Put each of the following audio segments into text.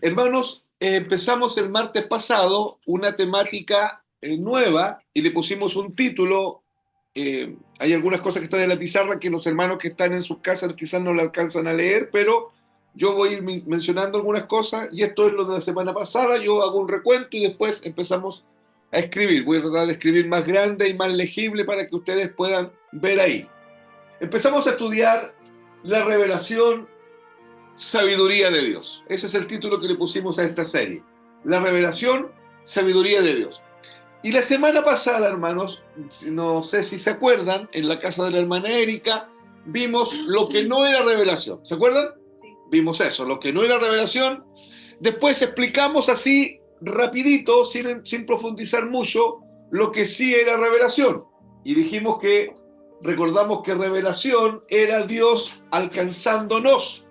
Hermanos, empezamos el martes pasado una temática nueva y le pusimos un título. Hay algunas cosas que están en la pizarra que los hermanos que están en sus casas quizás no la alcanzan a leer, pero yo voy a ir mencionando algunas cosas y esto es lo de la semana pasada. Yo hago un recuento y después empezamos a escribir. Voy a tratar de escribir más grande y más legible para que ustedes puedan ver ahí. Empezamos a estudiar la revelación, sabiduría de Dios. Ese es el título que le pusimos a esta serie. La revelación, sabiduría de Dios. Y la semana pasada, hermanos, no sé si se acuerdan, en la casa de la hermana Erika, vimos lo que no era revelación. ¿Se acuerdan? Sí. Vimos eso, lo que no era revelación. Después explicamos así, rapidito, sin profundizar mucho, lo que sí era revelación. Y dijimos recordamos que revelación era Dios alcanzándonos.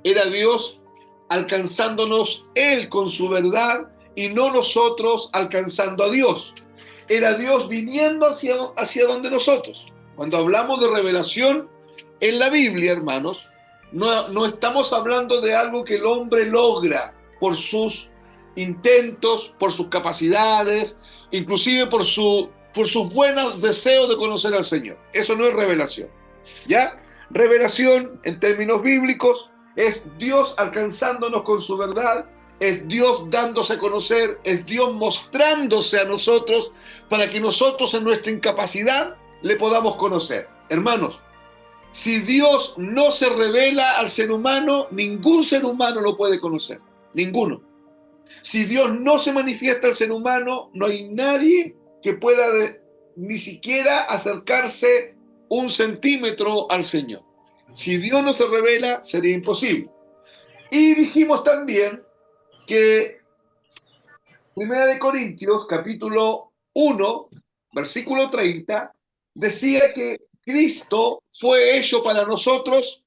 Era Dios alcanzándonos Él con su verdad y no nosotros alcanzando a Dios. Era Dios viniendo hacia donde nosotros. Cuando hablamos de revelación en la Biblia, hermanos, no estamos hablando de algo que el hombre logra por sus intentos, por sus capacidades, inclusive por sus buenos deseos de conocer al Señor. Eso no es revelación, ¿ya? Revelación, en términos bíblicos, es Dios alcanzándonos con su verdad, es Dios dándose a conocer, es Dios mostrándose a nosotros para que nosotros en nuestra incapacidad le podamos conocer. Hermanos, si Dios no se revela al ser humano, ningún ser humano lo puede conocer, ninguno. Si Dios no se manifiesta al ser humano, no hay nadie que pueda ni siquiera acercarse un centímetro al Señor. Si Dios no se revela, sería imposible. Y dijimos también que 1 Corintios, capítulo 1, versículo 30, decía que Cristo fue hecho para nosotros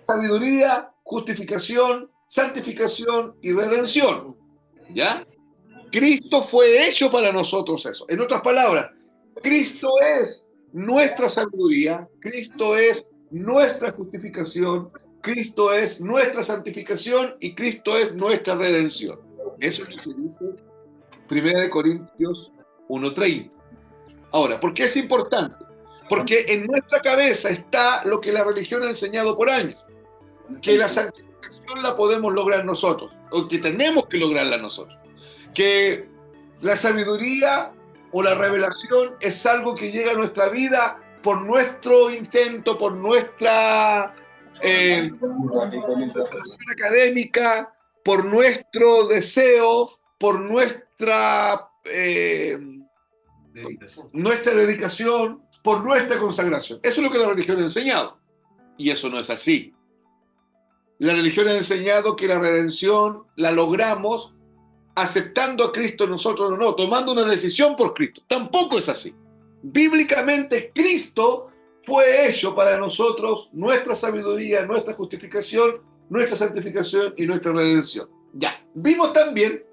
sabiduría, justificación, santificación y redención. ¿Ya? Cristo fue hecho para nosotros eso. En otras palabras, Cristo es nuestra sabiduría, Cristo es nuestra justificación, Cristo es nuestra santificación y Cristo es nuestra redención. Eso es lo que dice 1 Corintios 1:30. Ahora, ¿por qué es importante? Porque en nuestra cabeza está lo que la religión ha enseñado por años, que la santificación la podemos lograr nosotros, o que tenemos que lograrla nosotros, que la sabiduría o la revelación es algo que llega a nuestra vida por nuestro intento, por nuestra preparación académica, por nuestro deseo, por nuestra dedicación, por nuestra consagración. Eso es lo que la religión ha enseñado. Y eso no es así. La religión ha enseñado que la redención la logramos aceptando a Cristo nosotros, no, tomando una decisión por Cristo. Tampoco es así. Bíblicamente, Cristo fue hecho para nosotros nuestra sabiduría, nuestra justificación, nuestra santificación y nuestra redención. Ya, vimos también,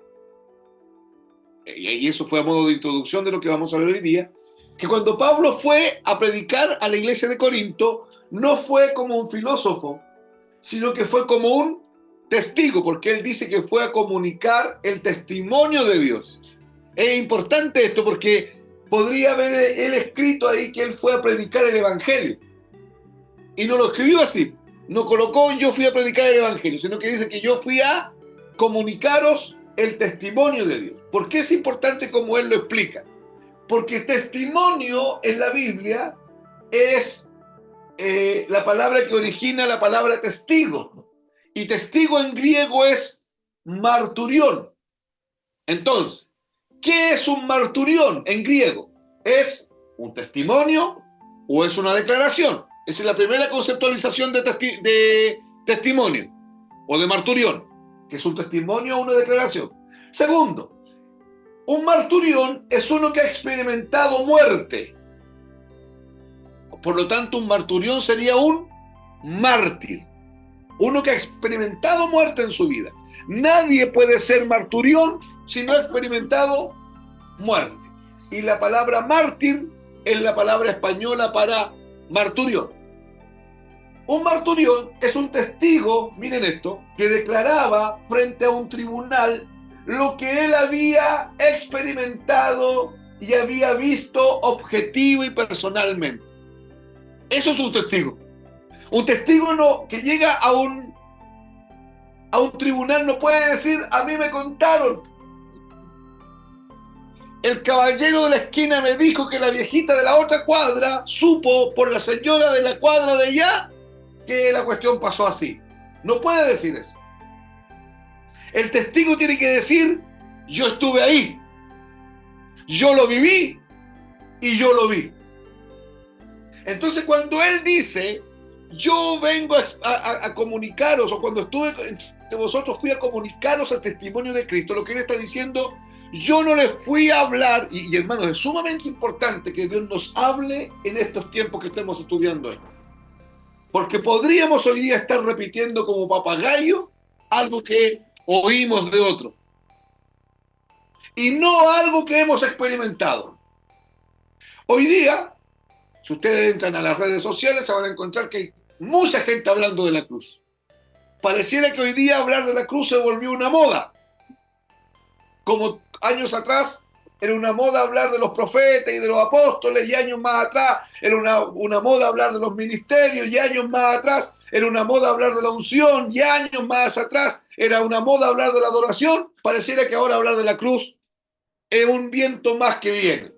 y eso fue a modo de introducción de lo que vamos a ver hoy día, que cuando Pablo fue a predicar a la iglesia de Corinto, no fue como un filósofo, sino que fue como un testigo, porque él dice que fue a comunicar el testimonio de Dios. Es importante esto porque podría haber él escrito ahí que él fue a predicar el evangelio. Y no lo escribió así. No colocó yo fui a predicar el evangelio, sino que dice que yo fui a comunicaros el testimonio de Dios. ¿Por qué es importante como él lo explica? Porque testimonio en la Biblia es la palabra que origina la palabra testigo. Y testigo en griego es marturión. Entonces, ¿qué es un marturión en griego? ¿Es un testimonio o es una declaración? Esa es la primera conceptualización de testimonio o de marturión, que es un testimonio o una declaración. Segundo, un marturión es uno que ha experimentado muerte. Por lo tanto, un marturión sería un mártir. Uno que ha experimentado muerte en su vida. Nadie puede ser marturión si no ha experimentado muerte. Y la palabra mártir es la palabra española para marturión. Un marturión es un testigo, miren esto, que declaraba frente a un tribunal lo que él había experimentado y había visto objetivo y personalmente. Eso es un testigo. Un testigo no, que llega a un tribunal no puede decir, a mí me contaron. El caballero de la esquina me dijo que la viejita de la otra cuadra supo por la señora de la cuadra de allá que la cuestión pasó así. No puede decir eso. El testigo tiene que decir, yo estuve ahí, yo lo viví y yo lo vi. Entonces cuando él dice, yo vengo a comunicaros, o cuando estuve entre vosotros fui a comunicaros el testimonio de Cristo, lo que él está diciendo, yo no les fui a hablar, y hermanos, es sumamente importante que Dios nos hable en estos tiempos que estemos estudiando esto. Porque podríamos hoy día estar repitiendo como papagayo algo que oímos de otro. Y no algo que hemos experimentado. Hoy día, si ustedes entran a las redes sociales, se van a encontrar que hay mucha gente hablando de la cruz. Pareciera que hoy día hablar de la cruz se volvió una moda. Como años atrás era una moda hablar de los profetas y de los apóstoles, y años más atrás era una moda hablar de los ministerios, y años más atrás era una moda hablar de la unción, y años más atrás era una moda hablar de la adoración. Pareciera que ahora hablar de la cruz es un viento más que viene.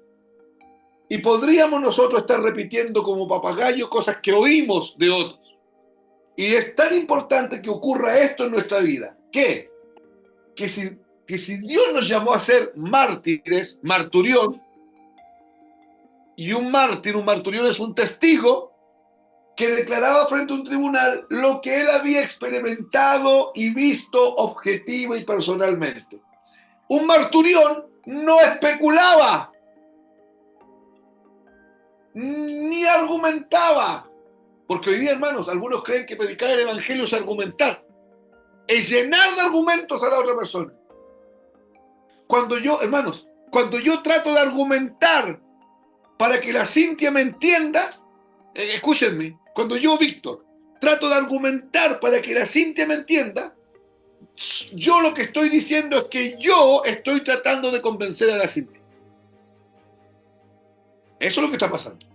Y podríamos nosotros estar repitiendo como papagayos cosas que oímos de otros. Y es tan importante que ocurra esto en nuestra vida. Que si Dios nos llamó a ser mártires, marturión, y un marturión es un testigo que declaraba frente a un tribunal lo que él había experimentado y visto objetivo y personalmente. Un marturión no especulaba, ni argumentaba. Porque hoy día, hermanos, algunos creen que predicar el evangelio es argumentar, es llenar de argumentos a la otra persona. Cuando yo trato de argumentar para que la Cintia me entienda, escúchenme, cuando yo, Víctor, trato de argumentar para que la Cintia me entienda, yo lo que estoy diciendo es que yo estoy tratando de convencer a la Cintia. Eso es lo que está pasando.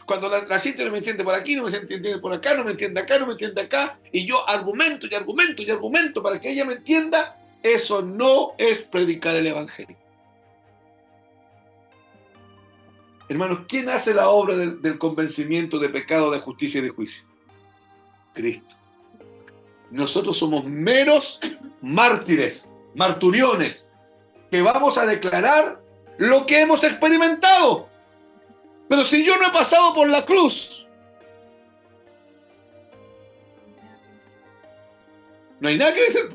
Cuando la Cintia no me entiende por aquí, no me entiende por acá, no me entiende acá, no me entiende acá, y yo argumento y argumento y argumento para que ella me entienda, eso no es predicar el evangelio. Hermanos, ¿quién hace la obra del convencimiento de pecado, de justicia y de juicio? Cristo. Nosotros somos meros mártires, marturiones, que vamos a declarar lo que hemos experimentado. Pero si yo no he pasado por la cruz, no hay nada que decir.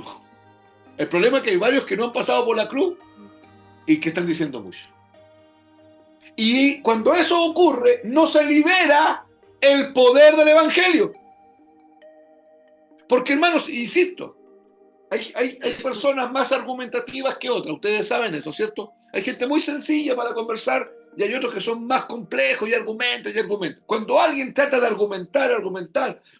El problema es que hay varios que no han pasado por la cruz y que están diciendo mucho. Y cuando eso ocurre, no se libera el poder del evangelio. Porque, hermanos, insisto, hay personas más argumentativas que otras. Ustedes saben eso, ¿cierto? Hay gente muy sencilla para conversar y hay otros que son más complejos y argumentan. Cuando alguien trata de argumentar,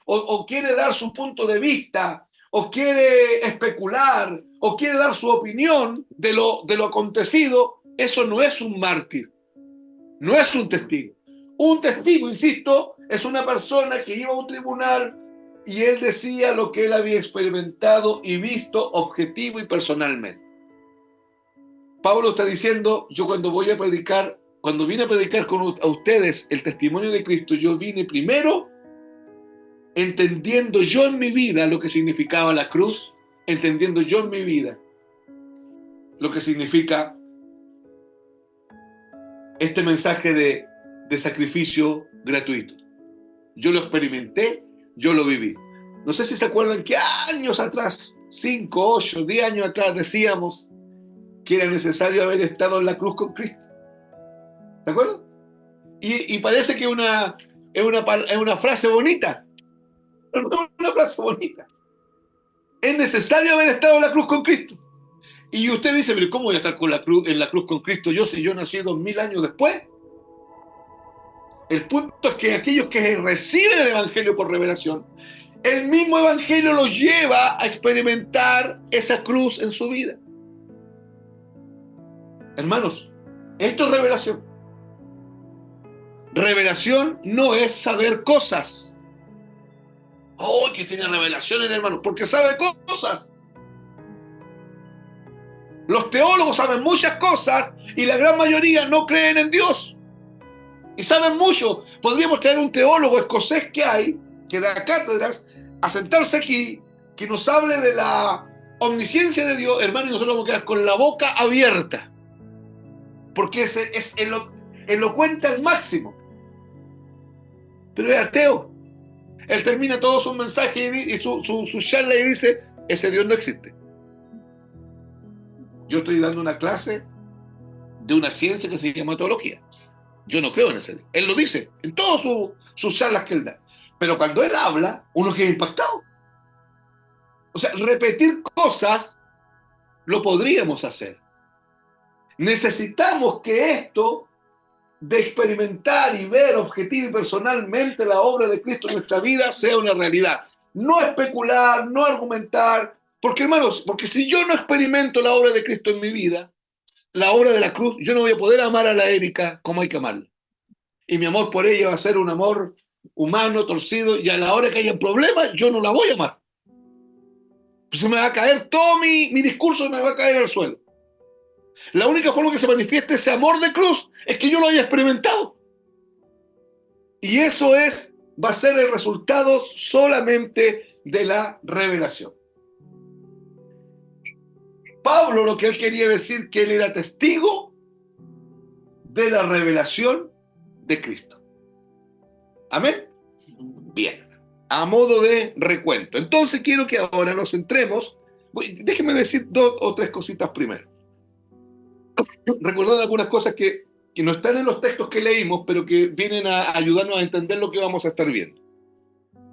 o quiere dar su punto de vista, o quiere especular, o quiere dar su opinión de lo acontecido, eso no es un mártir, no es un testigo. Un testigo, insisto, es una persona que iba a un tribunal y él decía lo que él había experimentado y visto objetivo y personalmente. Pablo está diciendo, yo cuando vine a predicar a ustedes el testimonio de Cristo, yo vine primero entendiendo yo en mi vida lo que significaba la cruz, entendiendo yo en mi vida lo que significa este mensaje de sacrificio gratuito. Yo lo experimenté, yo lo viví. No sé si se acuerdan que años atrás, 5, 8, 10 años atrás, decíamos que era necesario haber estado en la cruz con Cristo. ¿De acuerdo? Y parece que es una frase bonita. No es una frase bonita. Es necesario haber estado en la cruz con Cristo. Y usted dice, pero ¿cómo voy a estar en la cruz con Cristo yo si yo nací 2000 años después? El punto es que aquellos que reciben el Evangelio por revelación, el mismo Evangelio los lleva a experimentar esa cruz en su vida. Hermanos, esto es revelación. Revelación no es saber cosas. ¡Oh, que tiene revelaciones, hermano! Porque sabe cosas. Los teólogos saben muchas cosas y la gran mayoría no creen en Dios. Y saben mucho. Podríamos traer un teólogo escocés que hay, que da cátedras, a sentarse aquí, que nos hable de la omnisciencia de Dios, hermano, y nosotros vamos a quedar con la boca abierta. Porque es elocuente al máximo. Pero es ateo. Él termina todo su mensaje y su charla y dice, ese Dios no existe. Yo estoy dando una clase de una ciencia que se llama teología. Yo no creo en ese Dios. Él lo dice en todas sus charlas que él da. Pero cuando él habla, uno queda impactado. O sea, repetir cosas lo podríamos hacer. Necesitamos que esto de experimentar y ver objetivo y personalmente la obra de Cristo en nuestra vida sea una realidad. No especular, no argumentar, porque hermanos, porque si yo no experimento la obra de Cristo en mi vida, la obra de la cruz, yo no voy a poder amar a la Erika como hay que amarla. Y mi amor por ella va a ser un amor humano, torcido, y a la hora que haya problemas, yo no la voy a amar. Se me va a caer todo mi discurso, me va a caer al suelo. La única forma que se manifieste ese amor de cruz es que yo lo haya experimentado. Y eso va a ser el resultado solamente de la revelación. Pablo lo que él quería decir que él era testigo de la revelación de Cristo. ¿Amén? Bien. A modo de recuento. Entonces quiero que ahora nos centremos. Déjenme decir 2 o 3 cositas primero. Recordando algunas cosas que no están en los textos que leímos, pero que vienen a ayudarnos a entender lo que vamos a estar viendo.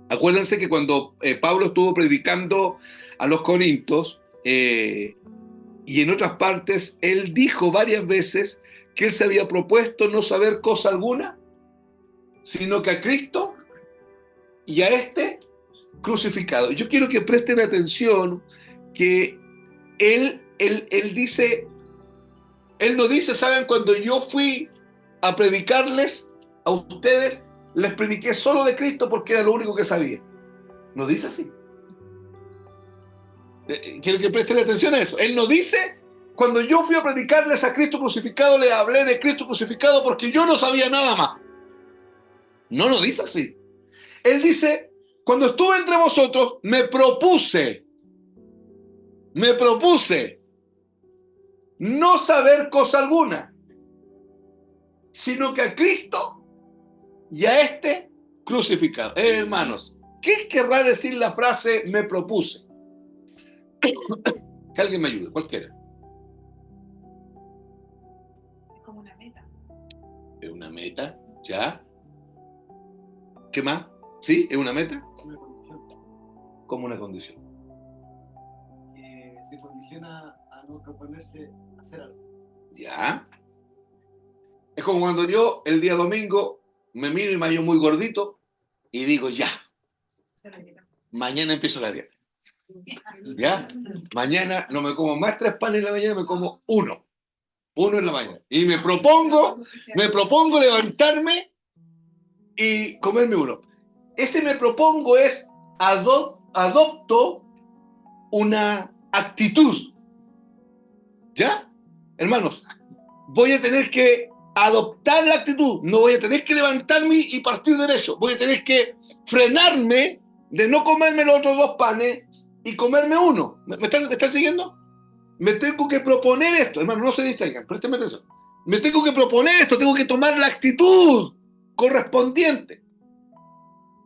Acuérdense que cuando Pablo estuvo predicando a los Corintios y en otras partes, él dijo varias veces que él se había propuesto no saber cosa alguna, sino que a Cristo y a este crucificado. Yo quiero que presten atención que él dice, él no dice, ¿saben? Cuando yo fui a predicarles a ustedes, les prediqué solo de Cristo porque era lo único que sabía. No dice así. Quiero que presten atención a eso. Él no dice, cuando yo fui a predicarles a Cristo crucificado, les hablé de Cristo crucificado porque yo no sabía nada más. No lo dice así. Él dice, cuando estuve entre vosotros, me propuse no saber cosa alguna, sino que a Cristo y a este crucificado. Hermanos, ¿qué querrá decir la frase me propuse? Que alguien me ayude, cualquiera. Es como una meta. ¿Es una meta? ¿Ya? ¿Qué más? ¿Sí? ¿Es una meta? Una condición Como una condición. que se condiciona a no proponerse hacer algo. ¿Ya? Es como cuando yo el día domingo me miro y me hallo muy gordito y digo, ya, mañana empiezo la dieta. ¿Ya? Mañana no me como más 3 panes en la mañana, me como 1 en la mañana. Y me propongo levantarme y comerme 1. Ese me propongo es adopto una actitud. ¿Ya? Hermanos, voy a tener que adoptar la actitud. No voy a tener que levantarme y partir derecho. Voy a tener que frenarme de no comerme los otros 2 panes y comerme 1. ¿Me están siguiendo? Me tengo que proponer esto. Hermano, no se distraigan, présteme atención. Me tengo que proponer esto, tengo que tomar la actitud correspondiente.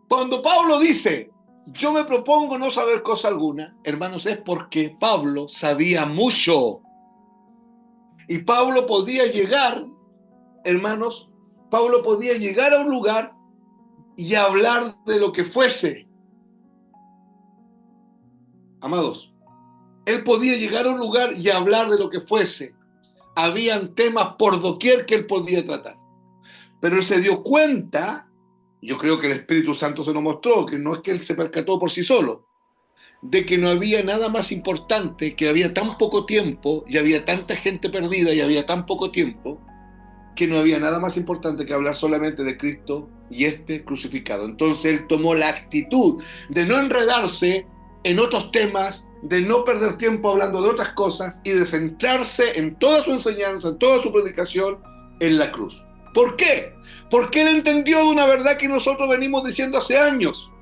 Cuando Pablo dice, yo me propongo no saber cosa alguna, hermanos, es porque Pablo sabía mucho. Y Pablo podía llegar, hermanos, Pablo podía llegar a un lugar y hablar de lo que fuese. Amados, él podía llegar a un lugar y hablar de lo que fuese. Habían temas por doquier que él podía tratar. Pero él se dio cuenta, yo creo que el Espíritu Santo se lo mostró, que no es que él se percató por sí solo, de que no había nada más importante, que había tan poco tiempo, y había tanta gente perdida, y había tan poco tiempo, que no había nada más importante que hablar solamente de Cristo y este crucificado. Entonces él tomó la actitud de no enredarse en otros temas, de no perder tiempo hablando de otras cosas y de centrarse en toda su enseñanza, en toda su predicación, en la cruz. ¿Por qué? Porque él entendió de una verdad que nosotros venimos diciendo hace años,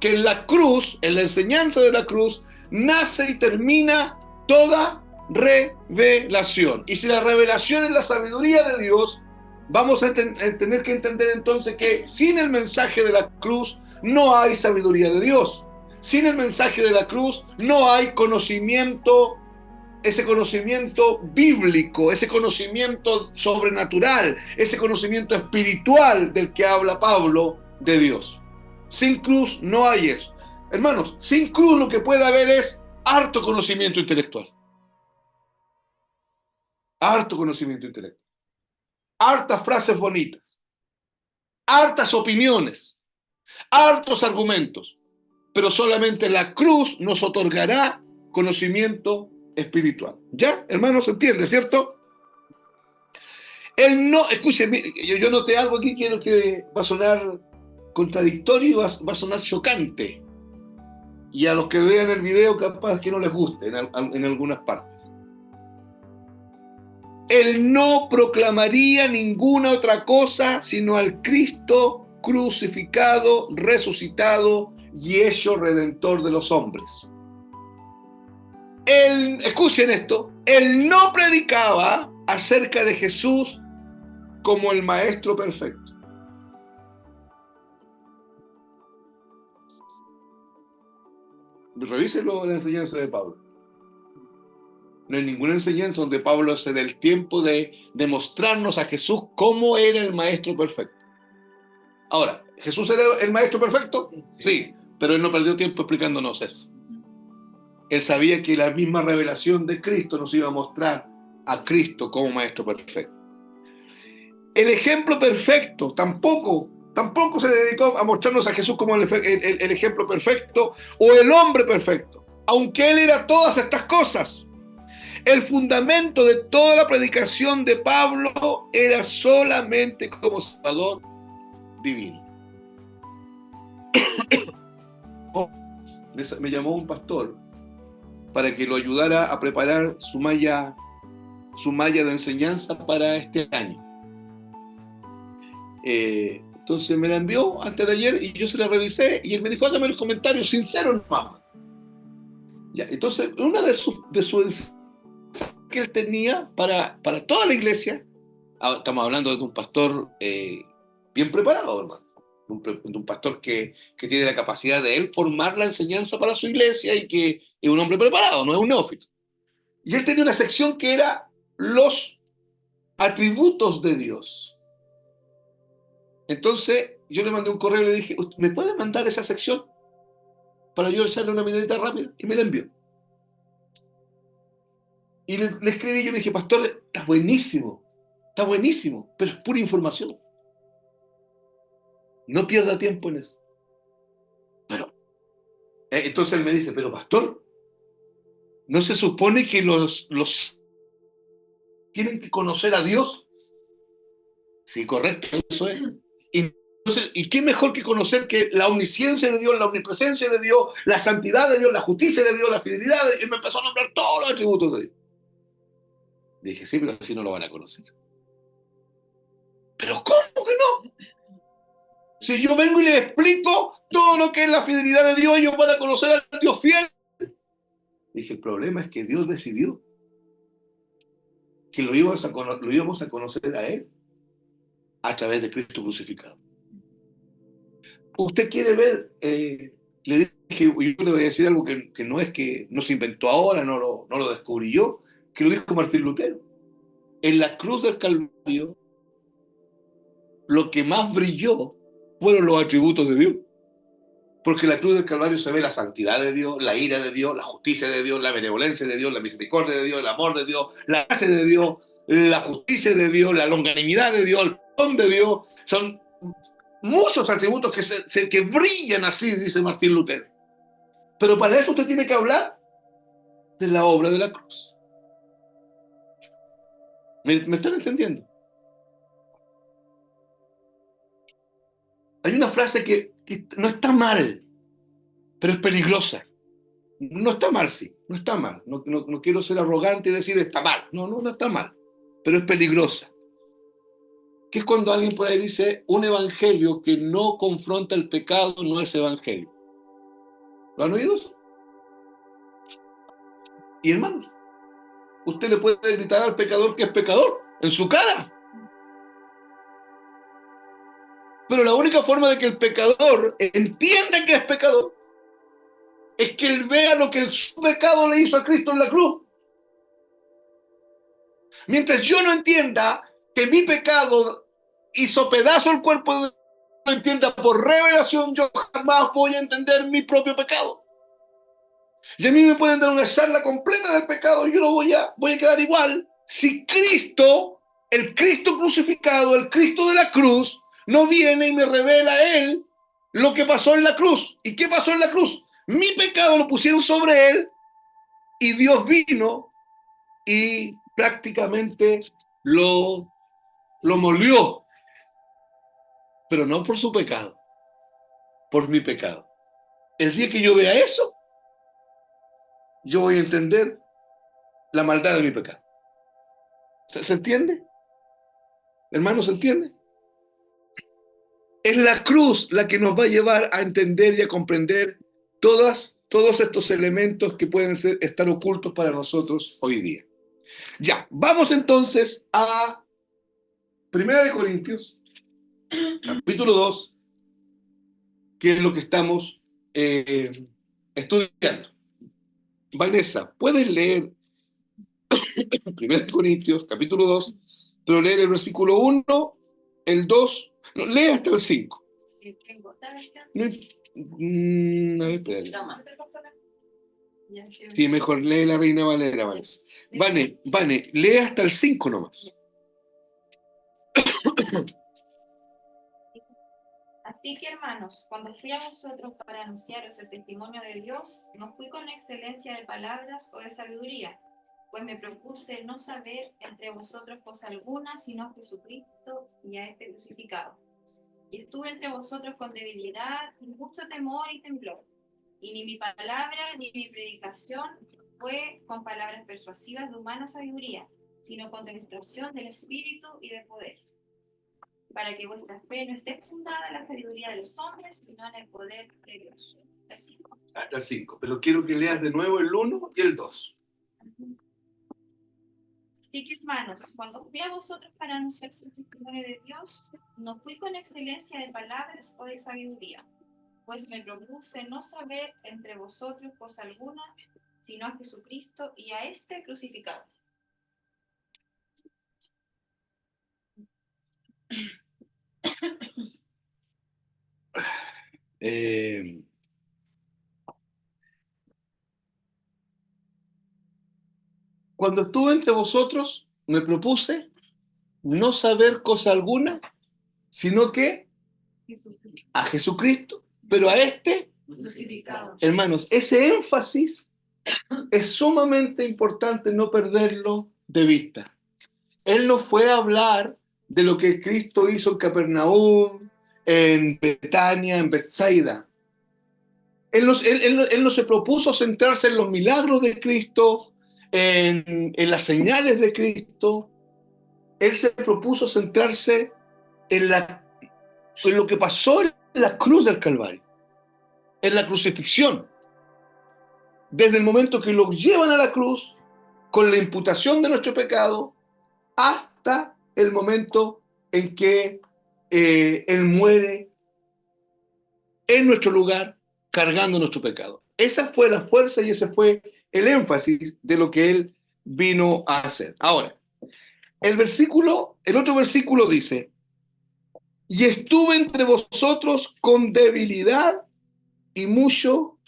que en la cruz, en la enseñanza de la cruz, nace y termina toda revelación. Y si la revelación es la sabiduría de Dios, vamos a tener que entender entonces que sin el mensaje de la cruz no hay sabiduría de Dios. Sin el mensaje de la cruz no hay conocimiento, ese conocimiento bíblico, ese conocimiento sobrenatural, ese conocimiento espiritual del que habla Pablo de Dios. Sin cruz no hay eso. Hermanos, sin cruz lo que puede haber es harto conocimiento intelectual. Harto conocimiento intelectual. Hartas frases bonitas. Hartas opiniones. Hartos argumentos. Pero solamente la cruz nos otorgará conocimiento espiritual. ¿Ya, hermanos, se entiende, cierto? Él no, escúcheme, yo noté algo aquí que va a sonar contradictorio y va a sonar chocante. Y a los que vean el video capaz que no les guste en algunas partes. Él no proclamaría ninguna otra cosa sino al Cristo crucificado, resucitado y hecho redentor de los hombres. Él, escuchen esto, él no predicaba acerca de Jesús como el maestro perfecto. Revíselo en la enseñanza de Pablo. No hay ninguna enseñanza donde Pablo se dé el tiempo de demostrarnos a Jesús cómo era el maestro perfecto. Ahora, ¿Jesús era el maestro perfecto? Sí, pero él no perdió tiempo explicándonos eso. Él sabía que la misma revelación de Cristo nos iba a mostrar a Cristo como maestro perfecto. El ejemplo perfecto tampoco se dedicó a mostrarnos a Jesús como el ejemplo perfecto o el hombre perfecto, aunque él era todas estas cosas. El fundamento de toda la predicación de Pablo era solamente como Salvador divino. Me llamó un pastor para que lo ayudara a preparar su malla de enseñanza para este año. Entonces me la envió antes de ayer y yo se la revisé y él me dijo, hágame los comentarios sinceros, mamá. Ya, entonces, una de sus enseñanzas que él tenía para toda la iglesia, estamos hablando de un pastor bien preparado, hermano, de un pastor que tiene la capacidad de él formar la enseñanza para su iglesia y que es un hombre preparado, no es un neófito. Y él tenía una sección que era los atributos de Dios. Entonces yo le mandé un correo y le dije, ¿me puede mandar esa sección para yo echarle una miradita rápida? Y me la envió. Y le escribí y yo le dije, pastor, está buenísimo, pero es pura información. No pierda tiempo en eso. Pero, entonces él me dice, pero pastor, ¿no se supone que los tienen que conocer a Dios? Sí, correcto, eso es. Entonces, ¿y qué mejor que conocer que la omnisciencia de Dios, la omnipresencia de Dios, la santidad de Dios, la justicia de Dios, la fidelidad de Dios? Y me empezó a nombrar todos los atributos de Dios. Dije, sí, pero así no lo van a conocer. ¿Pero cómo que no? Si yo vengo y les explico todo lo que es la fidelidad de Dios, ellos van a conocer al Dios fiel. Dije, el problema es que Dios decidió que lo íbamos a conocer a Él a través de Cristo crucificado. Usted quiere ver, le dije, yo le voy a decir algo que no es que no se inventó ahora, no lo descubrí yo, que lo dijo Martín Lutero. En la cruz del Calvario, lo que más brilló fueron los atributos de Dios. Porque en la cruz del Calvario se ve la santidad de Dios, la ira de Dios, la justicia de Dios, la benevolencia de Dios, la misericordia de Dios, el amor de Dios, la gracia de Dios, la justicia de Dios, la longanimidad de Dios, el perdón de Dios. Son muchos atributos que brillan así, dice Martín Lutero. Pero para eso usted tiene que hablar de la obra de la cruz. ¿Me están entendiendo? Hay una frase que no está mal, pero es peligrosa. No está mal, sí, no está mal. No quiero ser arrogante y decir está mal. No está mal, pero es peligrosa. Que es cuando alguien por ahí dice un evangelio que no confronta el pecado no es evangelio. ¿Lo han oído? Y hermanos, usted le puede gritar al pecador que es pecador en su cara. Pero la única forma de que el pecador entienda que es pecador es que él vea lo que su pecado le hizo a Cristo en la cruz. Mientras yo no entienda que mi pecado hizo pedazo el cuerpo de Dios, no entienda por revelación, yo jamás voy a entender mi propio pecado. Y a mí me pueden dar una charla completa del pecado y yo no voy a quedar igual si Cristo, el Cristo crucificado, el Cristo de la cruz, no viene y me revela a él lo que pasó en la cruz. ¿Y qué pasó en la cruz? Mi pecado lo pusieron sobre él y Dios vino y prácticamente lo molió, pero no por su pecado, por mi pecado. El día que yo vea eso, yo voy a entender la maldad de mi pecado. ¿Se entiende? Hermano, ¿se entiende? Es la cruz la que nos va a llevar a entender y a comprender todos estos elementos que pueden estar ocultos para nosotros hoy día. Ya, vamos entonces a 1 Corintios, capítulo 2, que es lo que estamos estudiando. Vanessa, ¿puedes leer 1 Corintios, capítulo 2, pero leer el versículo 1, el 2, no, lee hasta el 5? No, a ver, espérate. Sí, mejor lee la Reina Valera, Vanessa. Vane, lee hasta el 5 nomás. Así que, hermanos, cuando fui a vosotros para anunciaros el testimonio de Dios, no fui con excelencia de palabras o de sabiduría, pues me propuse no saber entre vosotros cosa alguna, sino a Jesucristo y a este crucificado. Y estuve entre vosotros con debilidad y mucho temor y temblor. Y ni mi palabra ni mi predicación fue con palabras persuasivas de humana sabiduría, sino con demostración del Espíritu y de poder, para que vuestra fe no esté fundada en la sabiduría de los hombres, sino en el poder de Dios. Versículo. Hasta el 5, pero quiero que leas de nuevo el 1 y el 2. Así que, hermanos, cuando fui a vosotros para anunciar el testimonio de Dios, no fui con excelencia de palabras o de sabiduría, pues me propuse no saber entre vosotros cosa alguna, sino a Jesucristo y a este crucificado. Cuando estuve entre vosotros, me propuse no saber cosa alguna, sino que a Jesucristo, pero a este, Crucificado. hermanos, ese énfasis es sumamente importante no perderlo de vista. Él no fue a hablar de lo que Cristo hizo en Capernaum, en Betania, en Betsaida. Él no se propuso centrarse en los milagros de Cristo, en las señales de Cristo. Él se propuso centrarse en lo que pasó en la cruz del Calvario, en la crucifixión. Desde el momento que lo llevan a la cruz, con la imputación de nuestro pecado, hasta el momento en que Él muere en nuestro lugar, cargando nuestro pecado. Esa fue la fuerza y ese fue el énfasis de lo que Él vino a hacer. Ahora, el otro versículo dice: y estuve entre vosotros con debilidad y mucho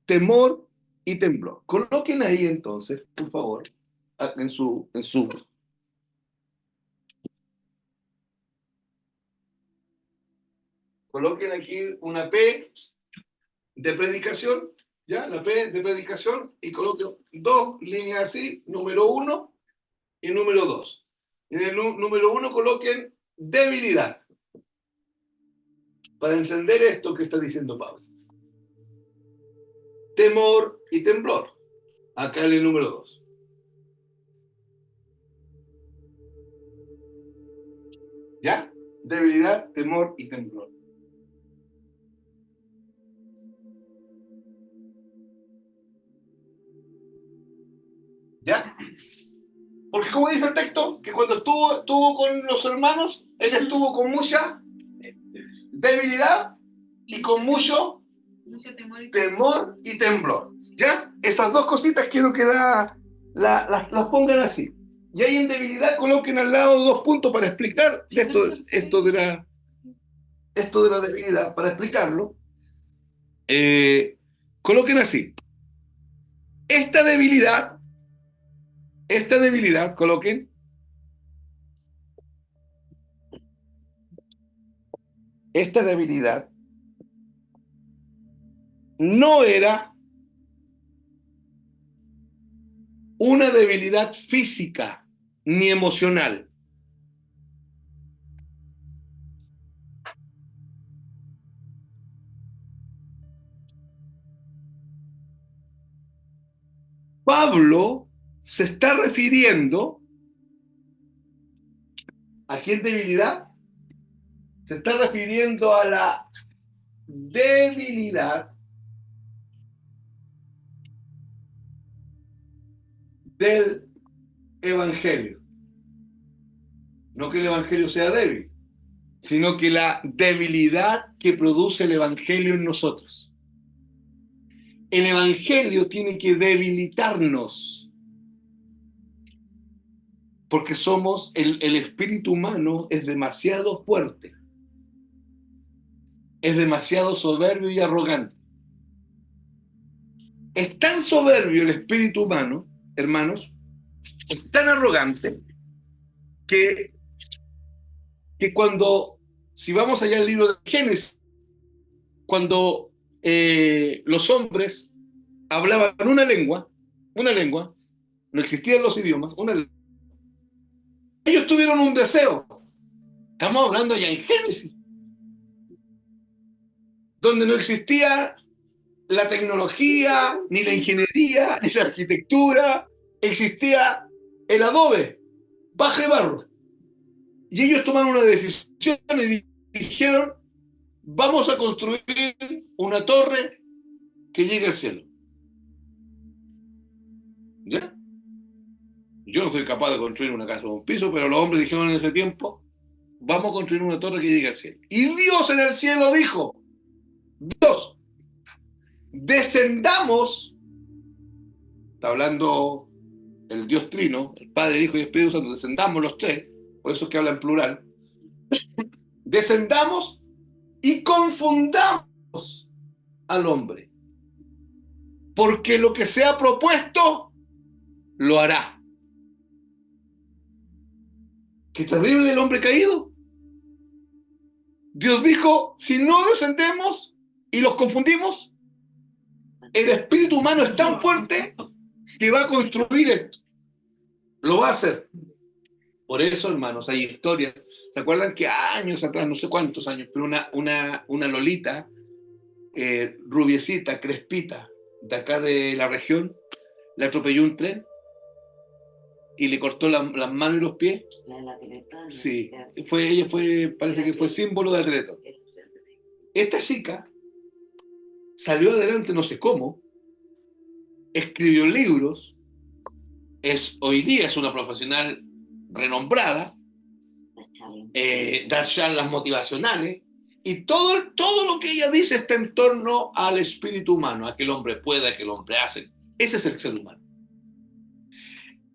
temor y temblor. Coloquen ahí entonces, por favor, en su Coloquen aquí una P de predicación, ¿ya? La P de predicación, y coloquen dos líneas así, número 1 y número 2. En el número 1 coloquen debilidad, para entender esto que está diciendo Pablo. Temor y temblor, acá en el número 2. ¿Ya? Debilidad, temor y temblor. ¿Ya? Porque como dice el texto, que cuando estuvo con los hermanos, él estuvo con mucha debilidad y con mucho temor y temblor. ¿Ya? Esas dos cositas quiero que las pongan así. Y ahí en debilidad coloquen al lado dos puntos para explicar esto de la debilidad, para explicarlo. Coloquen así. Esta debilidad, coloquen, esta debilidad no era una debilidad física ni emocional. Pablo se está refiriendo ¿a qué debilidad? Se está refiriendo a la debilidad del evangelio. No que el evangelio sea débil, sino que la debilidad que produce el evangelio en nosotros. El evangelio tiene que debilitarnos, porque somos, el espíritu humano es demasiado fuerte, es demasiado soberbio y arrogante. Es tan soberbio el espíritu humano, hermanos, es tan arrogante, que cuando, si vamos allá al libro de Génesis, cuando los hombres hablaban una lengua, no existían los idiomas, ellos tuvieron un deseo. Estamos hablando ya en Génesis, donde no existía la tecnología, ni la ingeniería, ni la arquitectura, existía el adobe, paja y barro. Y ellos tomaron una decisión y dijeron, vamos a construir una torre que llegue al cielo. ¿Ya? Yo no soy capaz de construir una casa de un piso, pero los hombres dijeron en ese tiempo, vamos a construir una torre que llegue al cielo. Y Dios en el cielo dijo, Dios, descendamos, está hablando el Dios Trino, el Padre, el Hijo y el Espíritu Santo, descendamos los tres, por eso es que habla en plural, descendamos y confundamos al hombre, porque lo que se ha propuesto lo hará. Qué terrible el hombre caído. Dios dijo, si no descendemos y los confundimos, el espíritu humano es tan fuerte que va a construir esto. Lo va a hacer. Por eso, hermanos, hay historias. ¿Se acuerdan que años atrás, no sé cuántos años, pero una lolita, rubiecita, crespita, de acá de la región, le atropelló un tren y le cortó las manos y los pies? Sí, ella parece que fue símbolo de Teletón. Esta chica salió adelante no sé cómo, escribió libros, hoy día es una profesional renombrada, da charlas motivacionales, y todo lo que ella dice está en torno al espíritu humano, a que el hombre pueda, a que el hombre hace. Ese es el ser humano.